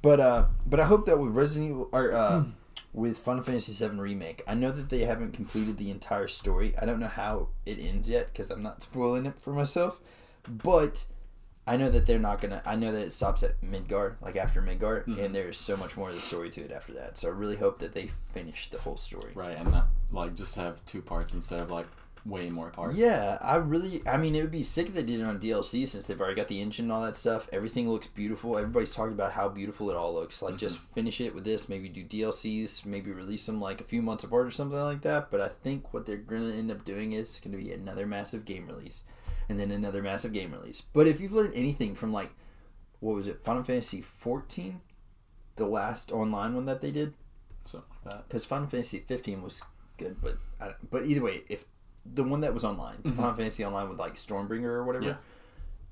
Speaker 2: But I hope that with Resident Evil or with Final Fantasy VII Remake, I know that they haven't completed the entire story. I don't know how it ends yet because I'm not spoiling it for myself. But I know that they're not gonna. I know that it stops at Midgar, like after Midgar, and there's so much more of the story to it after that. So I really hope that they finish the whole story.
Speaker 1: Right, and not like just have 2 parts instead of like way more parts.
Speaker 2: Yeah, I mean, it would be sick if they did it on DLC since they've already got the engine and all that stuff. Everything looks beautiful. Everybody's talking about how beautiful it all looks. Like, just finish it with this. Maybe do DLCs. Maybe release them like a few months apart or something like that. But I think what they're going to end up doing is going to be another massive game release. And then another massive game release. But if you've learned anything from, like, what was it, Final Fantasy 14? The last online one that they did?
Speaker 1: Something like that.
Speaker 2: Because Final Fantasy 15 was good, but either way, if the one that was online, the Final Fantasy Online with, like, Stormbringer or whatever,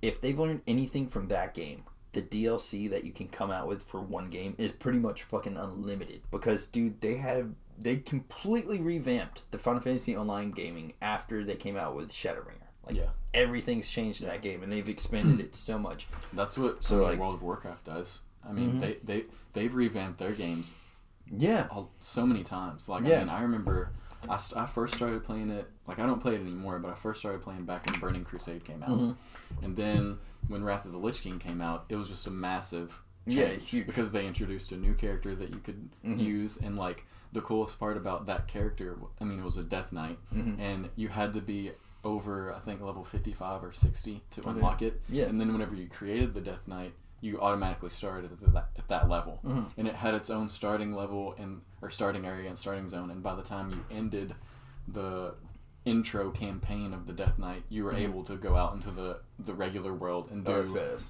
Speaker 2: if they've learned anything from that game, the DLC that you can come out with for one game is pretty much fucking unlimited. Because, dude, they completely revamped the Final Fantasy Online gaming after they came out with Shadowbringer. Like, everything's changed in that game, and they've expanded it so much.
Speaker 1: That's what World of Warcraft does. I mean, they've revamped their games so many times. Like, I mean, I remember I first started playing it, like, I don't play it anymore, but I first started playing back when Burning Crusade came out. And then when Wrath of the Lich King came out, it was just a massive change. Huge. Because they introduced a new character that you could use, and, like, the coolest part about that character, I mean, it was a Death Knight, and you had to be over, I think, level 55 or 60 to unlock it. Yeah. And then whenever you created the Death Knight, you automatically started at that level. And it had its own starting level or starting area and starting zone. And by the time you ended the intro campaign of the Death Knight, you were able to go out into the regular world and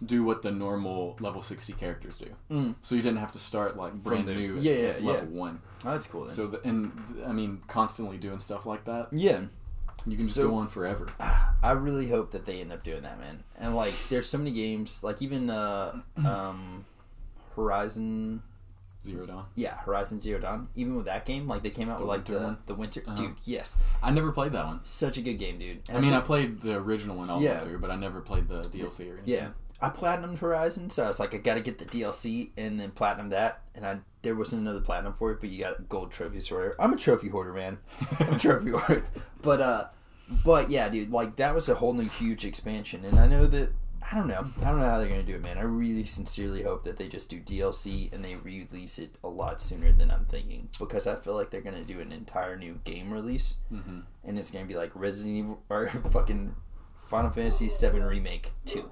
Speaker 1: do what the normal level 60 characters do. So you didn't have to start like brand new at level 1.
Speaker 2: Oh, that's cool then.
Speaker 1: So I mean, constantly doing stuff like that.
Speaker 2: Yeah.
Speaker 1: You can just go on forever.
Speaker 2: I really hope that they end up doing that, man. And, like, there's so many games, like, even Horizon
Speaker 1: Zero Dawn.
Speaker 2: Yeah, Horizon Zero Dawn. Even with that game, like, they came out with, like, the winter. Dude, yes.
Speaker 1: I never played that one.
Speaker 2: Such a good game, dude.
Speaker 1: And I played the original one all the way through, but I never played the DLC or anything.
Speaker 2: Yeah. I platinumed Horizon, so I was like, I got to get the DLC and then platinum that, and there wasn't another platinum for it, but you got gold trophies or whatever. I'm a trophy hoarder, man. I'm a trophy hoarder. But yeah, dude, like that was a whole new huge expansion, and I know that I don't know how they're gonna do it, man. I really sincerely hope that they just do DLC and they release it a lot sooner than I'm thinking, because I feel like they're gonna do an entire new game release, and it's gonna be like Resident Evil or fucking Final Fantasy VII Remake 2,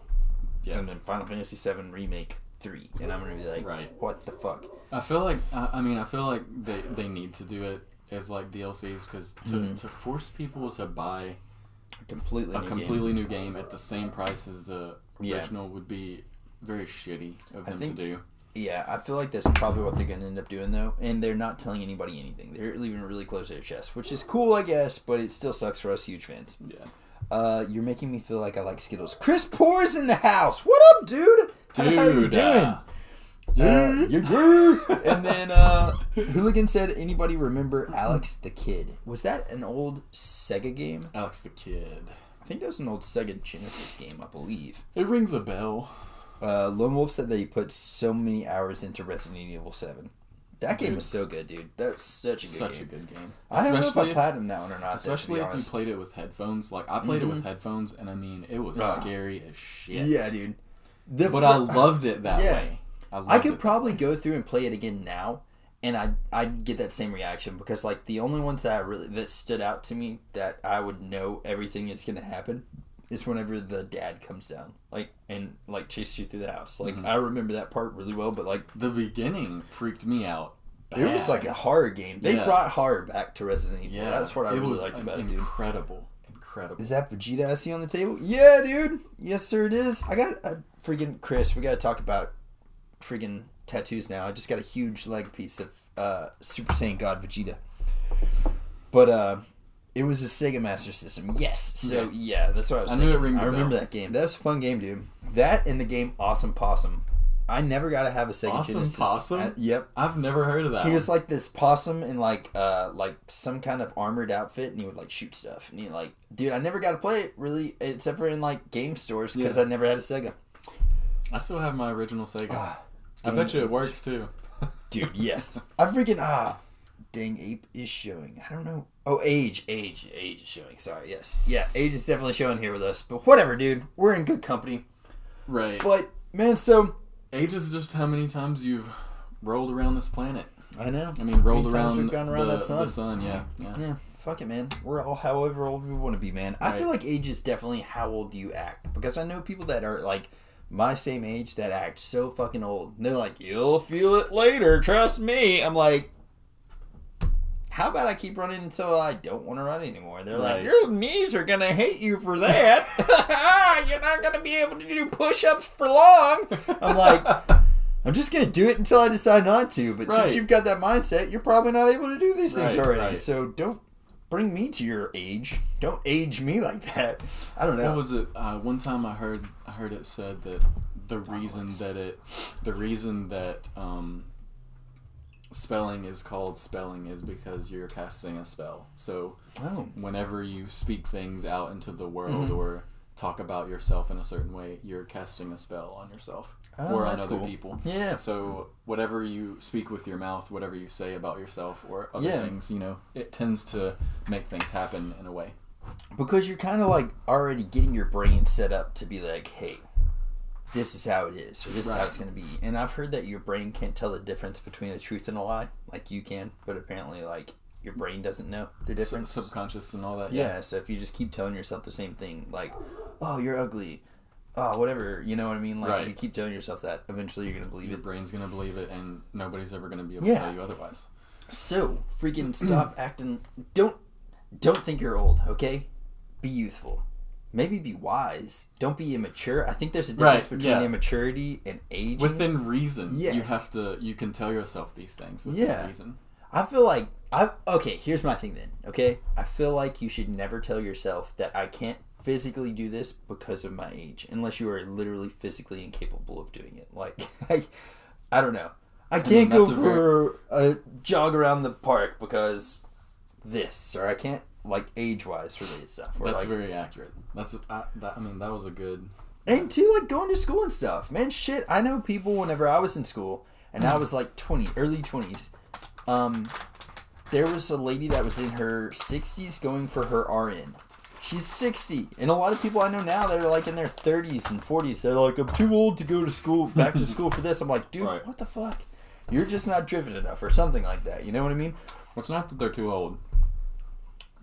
Speaker 2: and then Final Fantasy VII Remake 3, and I'm gonna be like, what the fuck?
Speaker 1: I feel like I feel like they need to do it as like DLCs, because to force people to buy a completely new game at the same price as the original would be very shitty of them to do. Yeah, I feel like that's probably what they're going to end up doing, though. And they're not telling anybody anything. They're leaving it really close to their chest, which is cool, I guess, but it still sucks for us huge fans. Yeah. You're making me feel like I like Skittles. Chris Poor's in the house. What up, dude? How you doing? And then Hooligan said, anybody remember Alex the Kid? Was that an old Sega game? Alex the Kid. I think that was an old Sega Genesis game, I believe. It rings a bell. Lone Wolf said that he put so many hours into Resident Evil 7. That game was so good, dude. That's such a good game. I don't know if I platinumed that one or not. Especially if you played it with headphones. Like, I played it with headphones, and I mean, it was scary as shit. Yeah, dude. But I loved it that way. I could probably go through and play it again now, and I'd get that same reaction, because like the only ones that stood out to me that I would know everything is gonna happen is whenever the dad comes down, and chases you through the house. Like I remember that part really well, but like the beginning freaked me out. Bad. It was like a horror game. They brought horror back to Resident Evil. Yeah, that's what I really liked about it, dude. Incredible. Is that Vegeta I see on the table? Yeah, dude. Yes, sir, it is. I got a freaking Chris. We got to talk about freaking tattoos now. I just got a huge leg piece of Super Saiyan God Vegeta. But it was a Sega Master System. Yes. So yeah, that's what I was thinking. I remember that game. That was a fun game, dude. That and the game Awesome Possum. I never got to have a Sega Genesis. Awesome Possum? Yep. I've never heard of that. He was like this possum in like some kind of armored outfit, and he would like shoot stuff. And he dude, I never got to play it really, except for in like game stores, because I never had a Sega. I still have my original Sega. I bet you it works too. Dude, yes. I freaking dang ape is showing. I don't know. Oh, age is showing. Sorry, yes. Yeah, age is definitely showing here with us. But whatever, dude. We're in good company. Right. But man, so age is just how many times you've rolled around this planet. I know. I mean, rolled around, we've gone around the sun. Yeah. Fuck it, man. We're all however old we want to be, man. Right. I feel like age is definitely how old you act, because I know people that are like my same age that act so fucking old. And they're like, you'll feel it later, trust me. I'm like, how about I keep running until I don't want to run anymore? They're like, your knees are going to hate you for that. You're not going to be able to do push-ups for long. I'm like, I'm just going to do it until I decide not to. But since you've got that mindset, you're probably not able to do these things already. Right. So don't bring me to your age. Don't age me like that. I don't know. What was it? One time I heard it said that the reason that spelling is called spelling is because you're casting a spell. So whenever you speak things out into the world or talk about yourself in a certain way, you're casting a spell on yourself or on other people. Yeah. So whatever you speak with your mouth, whatever you say about yourself or other things, it tends to make things happen in a way. Because you're kind of like already getting your brain set up to be like, hey, this is how it is, or this is how it's going to be. And I've heard that your brain can't tell the difference between a truth and a lie, like you can, but apparently like your brain doesn't know the difference. Subconscious and all that. Yeah, so if you just keep telling yourself the same thing, like, oh, you're ugly, oh, whatever, you know what I mean? Like, if you keep telling yourself that, eventually you're going to believe it. Your brain's going to believe it, and nobody's ever going to be able to tell you otherwise. So, freaking stop acting, don't think you're old, okay? Be youthful. Maybe be wise. Don't be immature. I think there's a difference between immaturity and aging. Within reason. Yes. You can tell yourself these things within reason. I feel like, okay, here's my thing then, okay? I feel like you should never tell yourself that I can't physically do this because of my age, unless you are literally physically incapable of doing it. Like, I don't know. I can't go for a jog around the park because this, or I can't, like, age-wise related stuff. That's like, very accurate. That was a good
Speaker 2: And too, like, going to school and stuff. Man, shit, I know people whenever I was in school, and I was like early 20s, there was a lady that was in her 60s going for her RN. She's 60. And a lot of people I know now that are like in their 30s and 40s, they're like, I'm too old to go to school, back to school for this. I'm like, dude, what the fuck? You're just not driven enough or something like that. You know what I mean?
Speaker 1: Well, it's not that they're too old.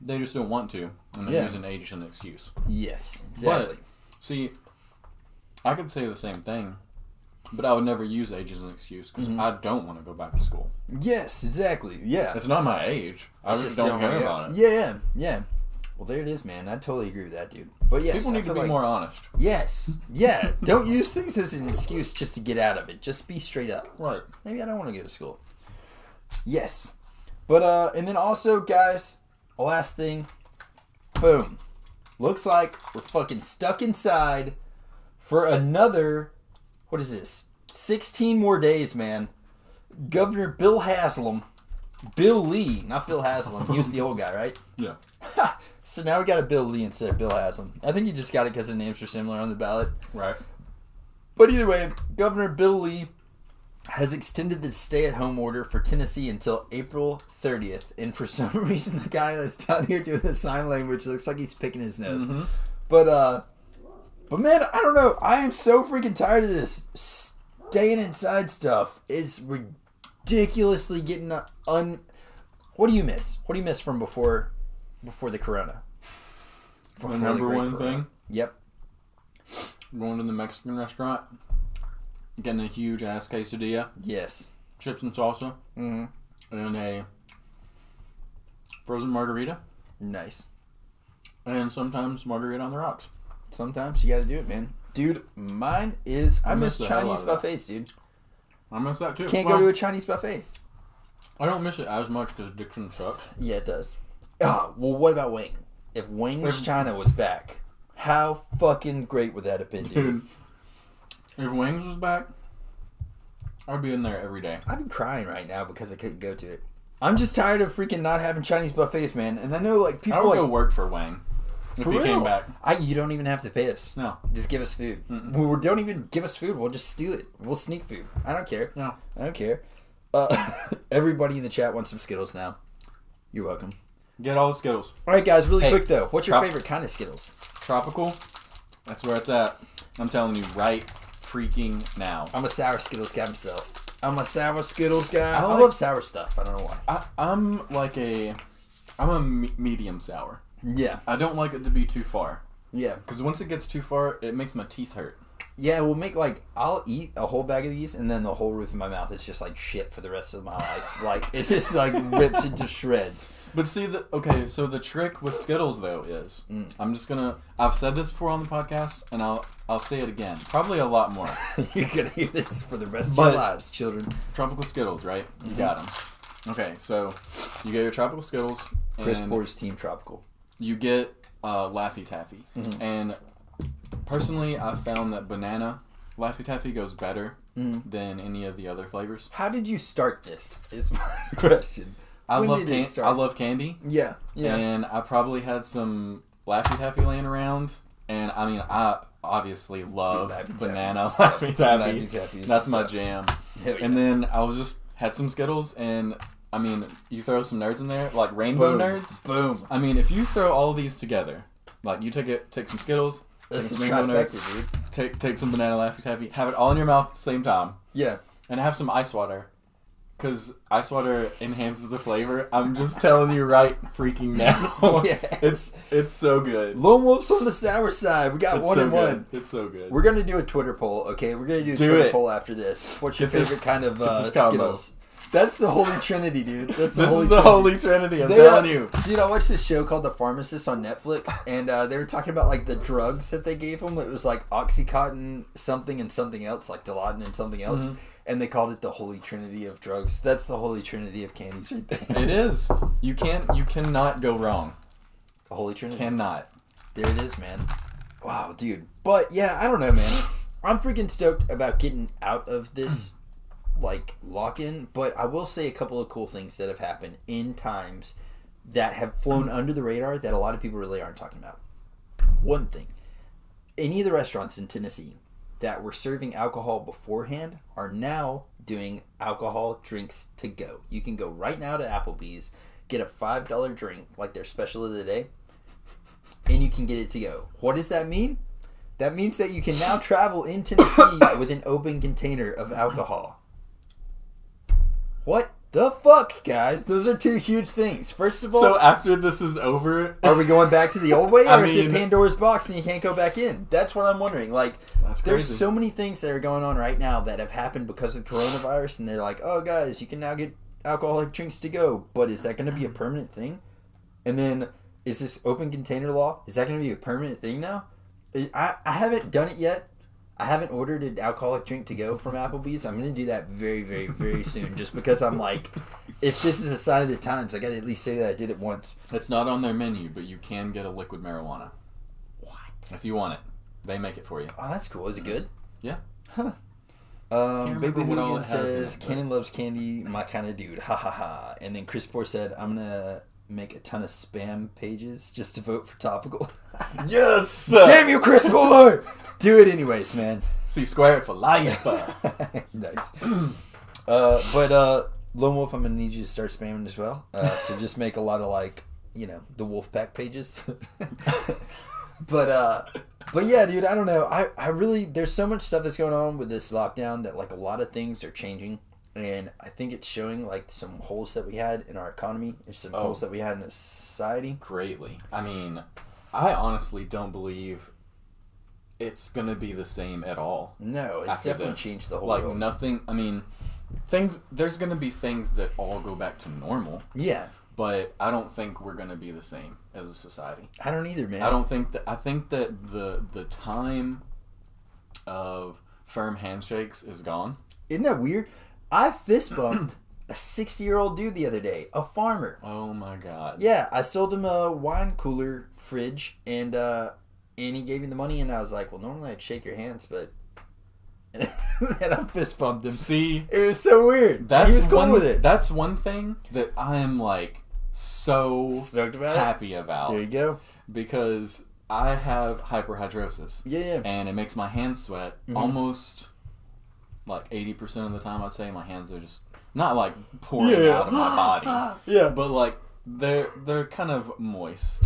Speaker 1: They just don't want to. And they're using age as an excuse.
Speaker 2: Yes, exactly.
Speaker 1: But, see, I could say the same thing, but I would never use age as an excuse because I don't want to go back to school.
Speaker 2: Yes, exactly. Yeah.
Speaker 1: It's not my age. I just don't care about it.
Speaker 2: Yeah. Well, there it is, man. I totally agree with that, dude. But yes,
Speaker 1: people need to be more honest.
Speaker 2: Yes. Yeah. Don't use things as an excuse just to get out of it. Just be straight up.
Speaker 1: Right.
Speaker 2: Maybe I don't want to go to school. Yes. But, and then also, guys, last thing. Boom. Looks like we're fucking stuck inside for another, what is this? 16 more days, man. Governor Bill Lee, not Bill Haslam. He was the old guy, right?
Speaker 1: Yeah.
Speaker 2: So now we got a Bill Lee instead of Bill Haslam. I think he just got it because the names are similar on the ballot.
Speaker 1: Right.
Speaker 2: But either way, Governor Bill Lee has extended the stay-at-home order for Tennessee until April 30th. And for some reason, the guy that's down here doing the sign language looks like he's picking his nose. Mm-hmm. But man, I don't know. I am so freaking tired of this staying inside stuff. It's ridiculously getting What do you miss? What do you miss from before the corona?
Speaker 1: The number one thing?
Speaker 2: Yep.
Speaker 1: Going to the Mexican restaurant, getting a huge ass quesadilla.
Speaker 2: Yes.
Speaker 1: Chips and salsa.
Speaker 2: Mm-hmm.
Speaker 1: And a frozen margarita.
Speaker 2: Nice.
Speaker 1: And sometimes margarita on the rocks.
Speaker 2: Sometimes you gotta do it, man. Dude, mine is... I miss Chinese buffets, dude.
Speaker 1: I miss that too.
Speaker 2: Can't go to a Chinese buffet.
Speaker 1: I don't miss it as much because addiction sucks.
Speaker 2: Yeah, it does. Well, what about Wing? If Wings China was back, how fucking great would that have been, dude?
Speaker 1: If Wings was back, I'd be in there every day.
Speaker 2: I'd be crying right now because I couldn't go to it. I'm just tired of freaking not having Chinese buffets, man. And I know, like, people
Speaker 1: I would go work for Wang if he came back.
Speaker 2: You don't even have to pay us.
Speaker 1: No.
Speaker 2: Just give us food. We don't even give us food. We'll just steal it. We'll sneak food. I don't care.
Speaker 1: No.
Speaker 2: I don't care. Everybody in the chat wants some Skittles now. You're welcome.
Speaker 1: Get all the Skittles.
Speaker 2: All right, guys, really quick, though. What's your favorite kind of Skittles?
Speaker 1: Tropical. That's where it's at. I'm telling you right freaking now.
Speaker 2: I'm a sour Skittles guy myself. I'm a sour Skittles guy. I love sour stuff. I don't know why.
Speaker 1: I'm a medium sour.
Speaker 2: Yeah.
Speaker 1: I don't like it to be too far.
Speaker 2: Yeah.
Speaker 1: Because once it gets too far, it makes my teeth hurt.
Speaker 2: Yeah, I'll eat a whole bag of these, and then the whole roof of my mouth is just like shit for the rest of my life. Like, it just like rips into shreds.
Speaker 1: But see, so the trick with Skittles, though, is, I've said this before on the podcast, and I'll say it again. Probably a lot more.
Speaker 2: You're going to hear this for the rest of your lives, children.
Speaker 1: Tropical Skittles, right? You got them. Okay, so you get your Tropical Skittles.
Speaker 2: Chris Porter's Team Tropical.
Speaker 1: You get Laffy Taffy. Mm-hmm. And personally, I've found that banana Laffy Taffy goes better than any of the other flavors.
Speaker 2: How did you start this, is my question.
Speaker 1: I love candy.
Speaker 2: Yeah.
Speaker 1: And I probably had some Laffy Taffy laying around. And, I mean, I obviously love banana Laffy Taffy. That's my jam. And then I had some Skittles, and, I mean, you throw some nerds in there, like rainbow nerds.
Speaker 2: Boom.
Speaker 1: I mean, if you throw all of these together, like, you take some Skittles, take some rainbow nerds, take some banana Laffy Taffy, have it all in your mouth at the same time.
Speaker 2: Yeah. And
Speaker 1: have some ice water. Because ice water enhances the flavor. I'm just telling you right freaking now. Yes. It's so good.
Speaker 2: Lone Wolf's on the sour side. We got one and one.
Speaker 1: It's so good.
Speaker 2: We're going to do a Twitter poll, okay? We're going to do a Twitter poll after this. What's your favorite kind of Skittles? That's the Holy Trinity, dude. This is the Holy Trinity. I'm telling you. Dude, I watched this show called The Pharmacist on Netflix, and they were talking about, like, the drugs that they gave him. It was, like, Oxycontin something and something else, like Dilaudid and something else. Mm-hmm. And they called it the Holy Trinity of drugs. That's the Holy Trinity of candies right there.
Speaker 1: It is. You cannot go wrong.
Speaker 2: The Holy Trinity?
Speaker 1: Cannot.
Speaker 2: There it is, man. Wow, dude. But, yeah, I don't know, man. I'm freaking stoked about getting out of this, like, lock-in. But I will say a couple of cool things that have happened in times that have flown under the radar that a lot of people really aren't talking about. One thing. any of the restaurants in Tennessee that were serving alcohol beforehand are now doing alcohol drinks to go. You can go right now to Applebee's, get a $5 drink, like their special of the day, and you can get it to go. What does that mean? That means that you can now travel in Tennessee with an open container of alcohol. What the fuck, guys? Those are two huge things. First of all...
Speaker 1: So after this is over...
Speaker 2: Are we going back to the old way, or is it Pandora's box and you can't go back in? That's what I'm wondering. Like, there's so many things that are going on right now that have happened because of coronavirus, and they're like, oh, guys, you can now get alcoholic drinks to go. But is that going to be a permanent thing? And then, is this open container law, is that going to be a permanent thing now? I haven't done it yet. I haven't ordered an alcoholic drink to go from Applebee's. I'm going to do that very, very, very soon, just because I'm like, if this is a sign of the times, I got to at least say that I did it once.
Speaker 1: It's not on their menu, but you can get a liquid marijuana.
Speaker 2: What?
Speaker 1: If you want it. They make it for you.
Speaker 2: Oh, that's cool. Is it good?
Speaker 1: Yeah.
Speaker 2: Huh. Baby Hooligan says, Cannon loves candy, my kind of dude. Ha ha ha. And then Chris Poor said, I'm going to make a ton of spam pages just to vote for topical.
Speaker 1: Yes!
Speaker 2: Damn you, Chris Poor! Do it anyways, man.
Speaker 1: C-squared for life.
Speaker 2: Nice. But Lone Wolf, I'm going to need you to start spamming as well. So just make a lot of, like, you know, the Wolfpack pages. But yeah, dude, I don't know. I really, there's so much stuff that's going on with this lockdown that, like, a lot of things are changing. And I think it's showing, like, some holes that we had in our economy and some holes that we had in the society.
Speaker 1: Greatly. I mean, I honestly don't believe it's going to be the same at all.
Speaker 2: No, it's definitely changed the whole
Speaker 1: world.
Speaker 2: Like,
Speaker 1: nothing, I mean, there's going to be things that all go back to normal.
Speaker 2: Yeah.
Speaker 1: But I don't think we're going to be the same as a society.
Speaker 2: I don't either, man.
Speaker 1: I think that the time of firm handshakes is gone.
Speaker 2: Isn't that weird? I fist bumped a 60-year-old dude the other day, a farmer.
Speaker 1: Oh my god.
Speaker 2: Yeah, I sold him a wine cooler fridge, and he gave me the money, and I was like, well, normally I'd shake your hands, but... and I fist bumped him.
Speaker 1: See?
Speaker 2: It was so weird. He was cool with it.
Speaker 1: That's one thing that I am, like, so
Speaker 2: stoked about
Speaker 1: happy about.
Speaker 2: There you go.
Speaker 1: Because I have hyperhidrosis.
Speaker 2: Yeah.
Speaker 1: And it makes my hands sweat almost, like, 80% of the time, I'd say. My hands are just not, like, pouring out of my body.
Speaker 2: Yeah.
Speaker 1: But, like, they're kind of moist,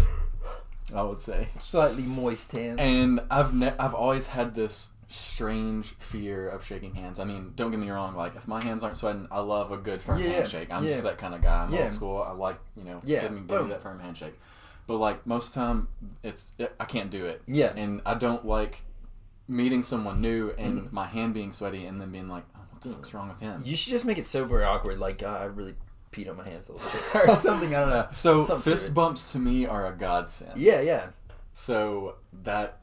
Speaker 1: I would say.
Speaker 2: Slightly moist hands.
Speaker 1: And I've always had this strange fear of shaking hands. I mean, don't get me wrong, like, if my hands aren't sweating, I love a good firm handshake. I'm just that kind of guy. I'm old school. I like, give me that firm handshake. But, like, most of the time, I can't do it.
Speaker 2: Yeah.
Speaker 1: And I don't like meeting someone new and my hand being sweaty and then being like, oh, what the fuck's wrong with him?
Speaker 2: You should just make it super awkward, like, I really peed on my hands a little bit. Or something, I don't know.
Speaker 1: So, fist bumps to me are a godsend.
Speaker 2: Yeah.
Speaker 1: So, that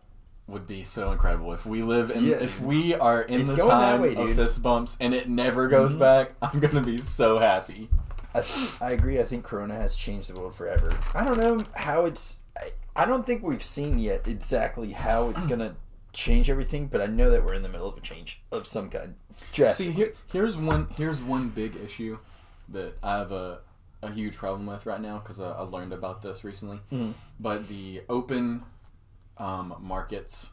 Speaker 1: would be so incredible if we live in if we are in the time of fist bumps and it never goes back. I'm gonna be so happy.
Speaker 2: I agree. I think Corona has changed the world forever. I don't know how it's. I don't think we've seen yet exactly how it's gonna change everything, but I know that we're in the middle of a change of some kind.
Speaker 1: See, here's one big issue that I have a huge problem with right now because I learned about this recently. But the open markets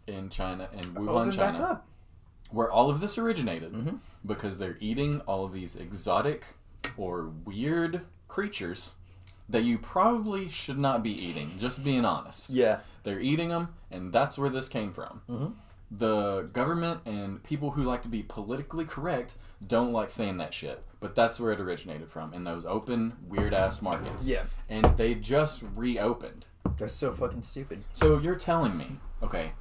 Speaker 1: in China and Wuhan, China, where all of this originated, because they're eating all of these exotic or weird creatures that you probably should not be eating, just being honest.
Speaker 2: Yeah.
Speaker 1: They're eating them, and that's where this came from. The government and people who like to be politically correct don't like saying that shit, but that's where it originated from, in those open, weird-ass markets.
Speaker 2: Yeah.
Speaker 1: And they just reopened.
Speaker 2: That's so fucking stupid.
Speaker 1: So you're telling me, okay,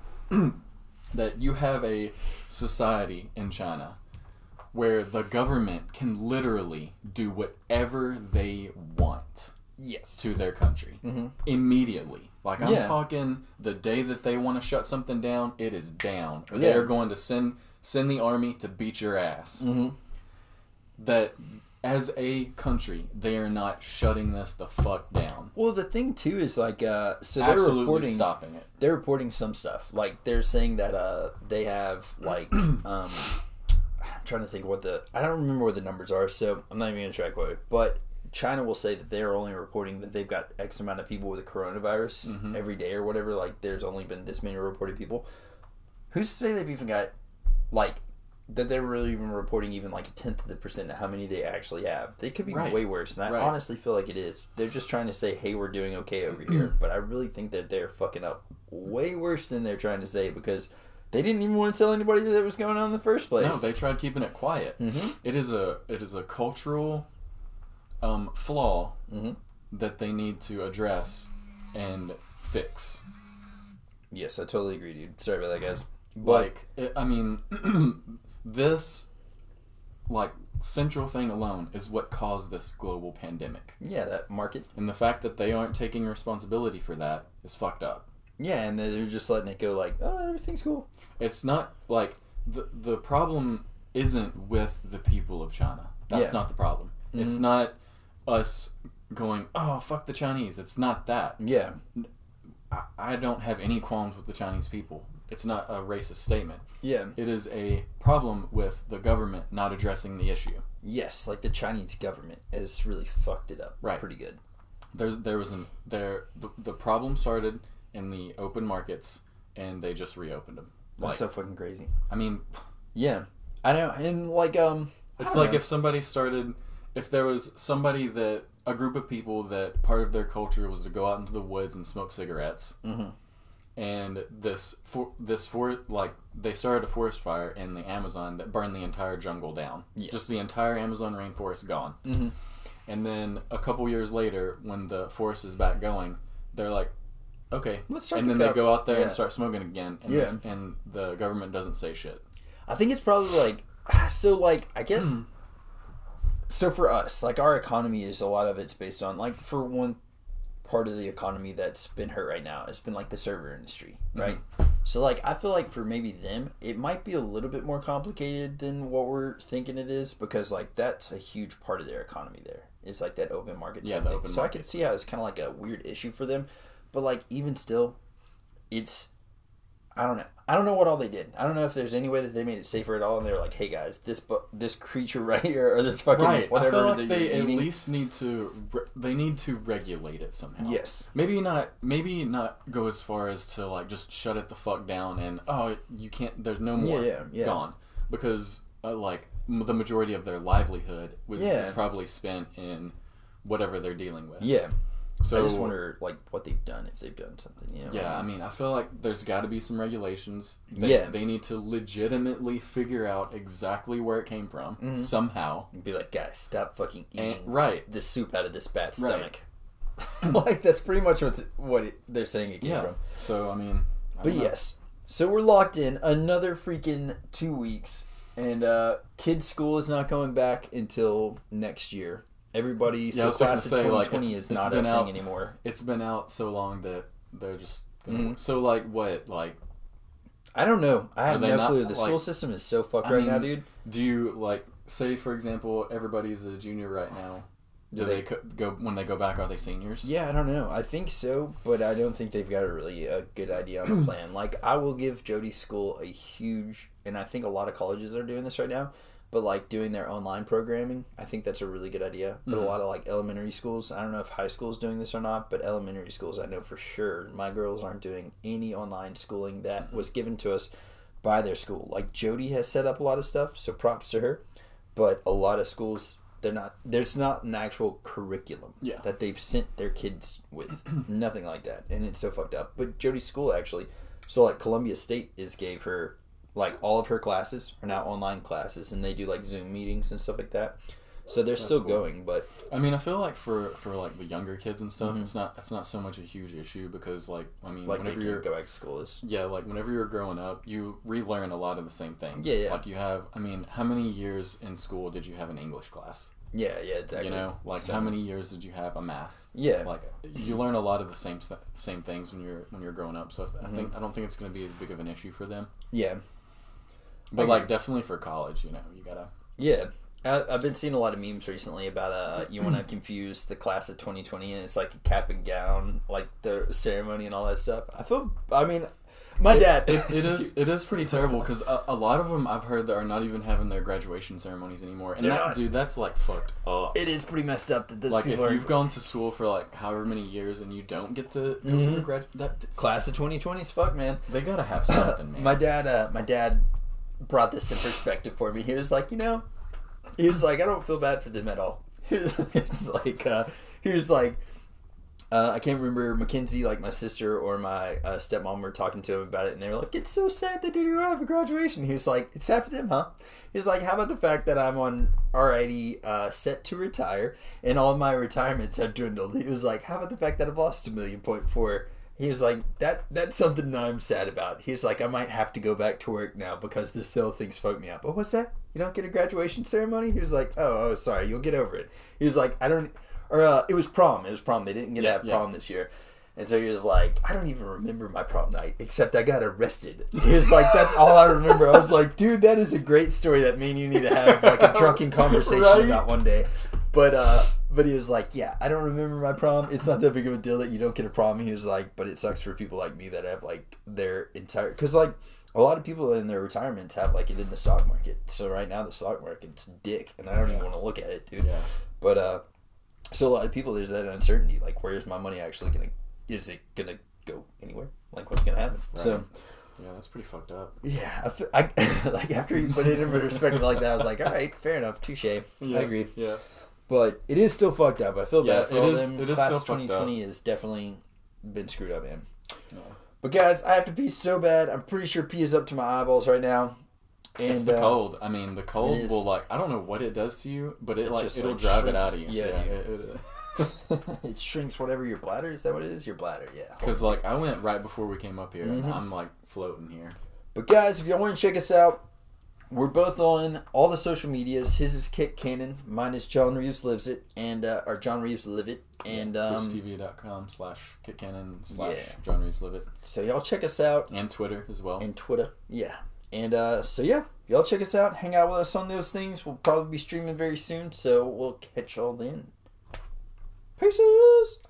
Speaker 1: that you have a society in China where the government can literally do whatever they want to their country immediately. Like, I'm talking the day that they want to shut something down, it is down. Or they're going to send the army to beat your ass. That as a country, they are not shutting this the fuck down.
Speaker 2: Well, the thing too is like, so they're
Speaker 1: absolutely stopping it.
Speaker 2: They're reporting some stuff. Like, they're saying that they have like, I'm trying to think I don't remember what the numbers are, so I'm not even gonna try to quote it. But China will say that they're only reporting that they've got X amount of people with the coronavirus every day or whatever. Like, there's only been this many reported people. Who's to say they've even got, like, that they're really even reporting even like 0.1% of how many they actually have? They could be way worse, and I honestly feel like it is. They're just trying to say, hey, we're doing okay over here. But I really think that they're fucking up way worse than they're trying to say, because they didn't even want to tell anybody that it was going on in the first place.
Speaker 1: No, they tried keeping it quiet. It is a cultural flaw that they need to address and fix.
Speaker 2: Yes, I totally agree, dude. Sorry about that, guys. But,
Speaker 1: this, like, central thing alone is what caused this global pandemic.
Speaker 2: Yeah, that market.
Speaker 1: And the fact that they aren't taking responsibility for that is fucked up.
Speaker 2: Yeah, and they're just letting it go like, oh, everything's cool.
Speaker 1: It's not, like, the problem isn't with the people of China. That's not the problem. It's not us going, oh, fuck the Chinese. It's not that.
Speaker 2: Yeah.
Speaker 1: I don't have any qualms with the Chinese people. It's not a racist statement.
Speaker 2: Yeah.
Speaker 1: It is a problem with the government not addressing the issue.
Speaker 2: Yes, like the Chinese government has really fucked it up pretty good.
Speaker 1: The problem started in the open markets, and they just reopened them.
Speaker 2: That's so fucking crazy.
Speaker 1: I mean,
Speaker 2: yeah, I know, and like
Speaker 1: it's like if there was somebody that a group of people that part of their culture was to go out into the woods and smoke cigarettes. And they started a forest fire in the Amazon that burned the entire jungle down. Yes. Just the entire Amazon rainforest gone. And then a couple years later, when the forest is back going, they're like, okay. Let's start. And then they go out there and start smoking again. And, and the government doesn't say shit.
Speaker 2: I think it's probably like, so like, I guess, so for us, like our economy is, a lot of it's based on, like, for one part of the economy that's been hurt right now, it's been like the server industry, right? So like, I feel like for maybe them, it might be a little bit more complicated than what we're thinking it is, because like that's a huge part of their economy there. It's like that open market thing. So market. I can see how it's kind of like a weird issue for them, but like even still, it's, I don't know. I don't know what all they did. I don't know if there's any way that they made it safer at all, and they were like, hey guys, this creature right here, or this fucking whatever.
Speaker 1: I feel like they at least need to regulate it somehow.
Speaker 2: Yes.
Speaker 1: Maybe not go as far as to like just shut it the fuck down and you can't, there's no more gone, because like the majority of their livelihood is probably spent in whatever they're dealing with.
Speaker 2: Yeah. So I just wonder, like, what they've done, if they've done something, you know?
Speaker 1: Yeah, I mean, I feel like there's got to be some regulations. They need to legitimately figure out exactly where it came from, somehow.
Speaker 2: And be like, guys, stop fucking eating the soup out of this bat's stomach. Like, that's pretty much what they're saying it came from.
Speaker 1: So, I mean...
Speaker 2: But yes. So we're locked in another freaking 2 weeks, and kids' school is not going back until next year. Everybody, so class of 2020 is not a thing anymore.
Speaker 1: It's been out so long that they're just... So, like, what? Like...
Speaker 2: I don't know. I have no clue. The school system is so fucked right now, dude.
Speaker 1: Do you, like, say, for example, everybody's a junior right now. Do they go... When they go back, are they seniors?
Speaker 2: Yeah, I don't know. I think so, but I don't think they've got a good idea on the plan. Like, I will give Jody's school a huge... And I think a lot of colleges are doing this right now. But, like, doing their online programming, I think that's a really good idea. But a lot of, like, elementary schools, I don't know if high school is doing this or not, but elementary schools, I know for sure my girls aren't doing any online schooling that was given to us by their school. Like, Jody has set up a lot of stuff, so props to her. But a lot of schools, there's not an actual curriculum that they've sent their kids with. Nothing like that. And it's so fucked up. But Jody's school, actually, so, like, Columbia State gave her... Like, all of her classes are now online classes, and they do, like, Zoom meetings and stuff like that. So they're still going, but...
Speaker 1: I mean, I feel like for like, the younger kids and stuff, it's not so much a huge issue, because, like, I mean...
Speaker 2: Like, whenever you go back to school
Speaker 1: Yeah, like, whenever you're growing up, you relearn a lot of the same things.
Speaker 2: Yeah.
Speaker 1: Like, you have... I mean, how many years in school did you have an English class?
Speaker 2: Yeah, exactly.
Speaker 1: You know? Like, how many years did you have a math?
Speaker 2: Yeah.
Speaker 1: Like, you learn a lot of the same things when you're growing up, so I don't think it's going to be as big of an issue for them.
Speaker 2: Yeah.
Speaker 1: But, like, definitely for college, you know, you gotta...
Speaker 2: Yeah. I've been seeing a lot of memes recently about, you want to confuse the class of 2020, and it's, like, a cap and gown, like, the ceremony and all that stuff. My dad.
Speaker 1: It is pretty terrible because a lot of them I've heard that are not even having their graduation ceremonies anymore. And dude, that's like fucked up.
Speaker 2: It is pretty messed up that those
Speaker 1: like
Speaker 2: people
Speaker 1: if you've gone to school for like however many years and you don't get to go to the
Speaker 2: class of 2020's fuck, man.
Speaker 1: They gotta have something, man.
Speaker 2: My dad brought this in perspective for me. He was like, I don't feel bad for them at all. He was like, I can't remember, Mackenzie, like my sister or my stepmom were talking to him about it, and they were like, it's so sad that they don't have a graduation. He was like, it's sad for them, huh? He was like, how about the fact that I'm already set to retire, and all of my retirements have dwindled. He was like, how about the fact that I've lost $1.4 million? He was like, that's something that I'm sad about. He was like, I might have to go back to work now because this sale thing's fucked me up. But what's that? You don't get a graduation ceremony? He was like, oh, sorry, you'll get over it. He was like, it was prom. They didn't get to have prom this year. And so he was like, I don't even remember my prom night, except I got arrested. He was like, that's all I remember. I was like, dude, that is a great story that me and you need to have like a drunken conversation about one day. But he was like, yeah, I don't remember my prom. It's not that big of a deal that you don't get a prom. He was like, but it sucks for people like me that have like their entire, because like a lot of people in their retirements have like it in the stock market. So right now the stock market's dick, and I don't even want to look at it, dude. Yeah. But so a lot of people, there's that uncertainty. Like, where is my money actually gonna? Is it gonna go anywhere? Like, what's gonna happen? Right. So.
Speaker 1: Yeah, that's pretty fucked up.
Speaker 2: Yeah, I like after you put it in perspective like that, I was like, all right, fair enough, touche. I agreed.
Speaker 1: Yeah.
Speaker 2: But it is still fucked up. I feel bad for all them.
Speaker 1: It is
Speaker 2: Class
Speaker 1: still
Speaker 2: of 2020 has definitely been screwed up, man.
Speaker 1: Yeah.
Speaker 2: But guys, I have to pee so bad. I'm pretty sure pee is up to my eyeballs right now. And
Speaker 1: it's the cold. I mean, the cold will like, I don't know what it does to you, but it'll drive
Speaker 2: shrinks.
Speaker 1: it out of you.
Speaker 2: Yeah. It shrinks whatever your bladder. Is that what it is? Your bladder, yeah.
Speaker 1: Because like I went right before we came up here, and I'm like floating here.
Speaker 2: But guys, if y'all want to check us out, we're both on all the social medias. His is Kit Cannon. Mine is John Reeves Lives It, or John Reeves Live It. And
Speaker 1: TwitchTV.com/Kit Cannon / John Reeves Live It.
Speaker 2: So y'all check us out.
Speaker 1: And Twitter as well.
Speaker 2: And Twitter, yeah. And y'all check us out. Hang out with us on those things. We'll probably be streaming very soon, so we'll catch y'all then. Peace.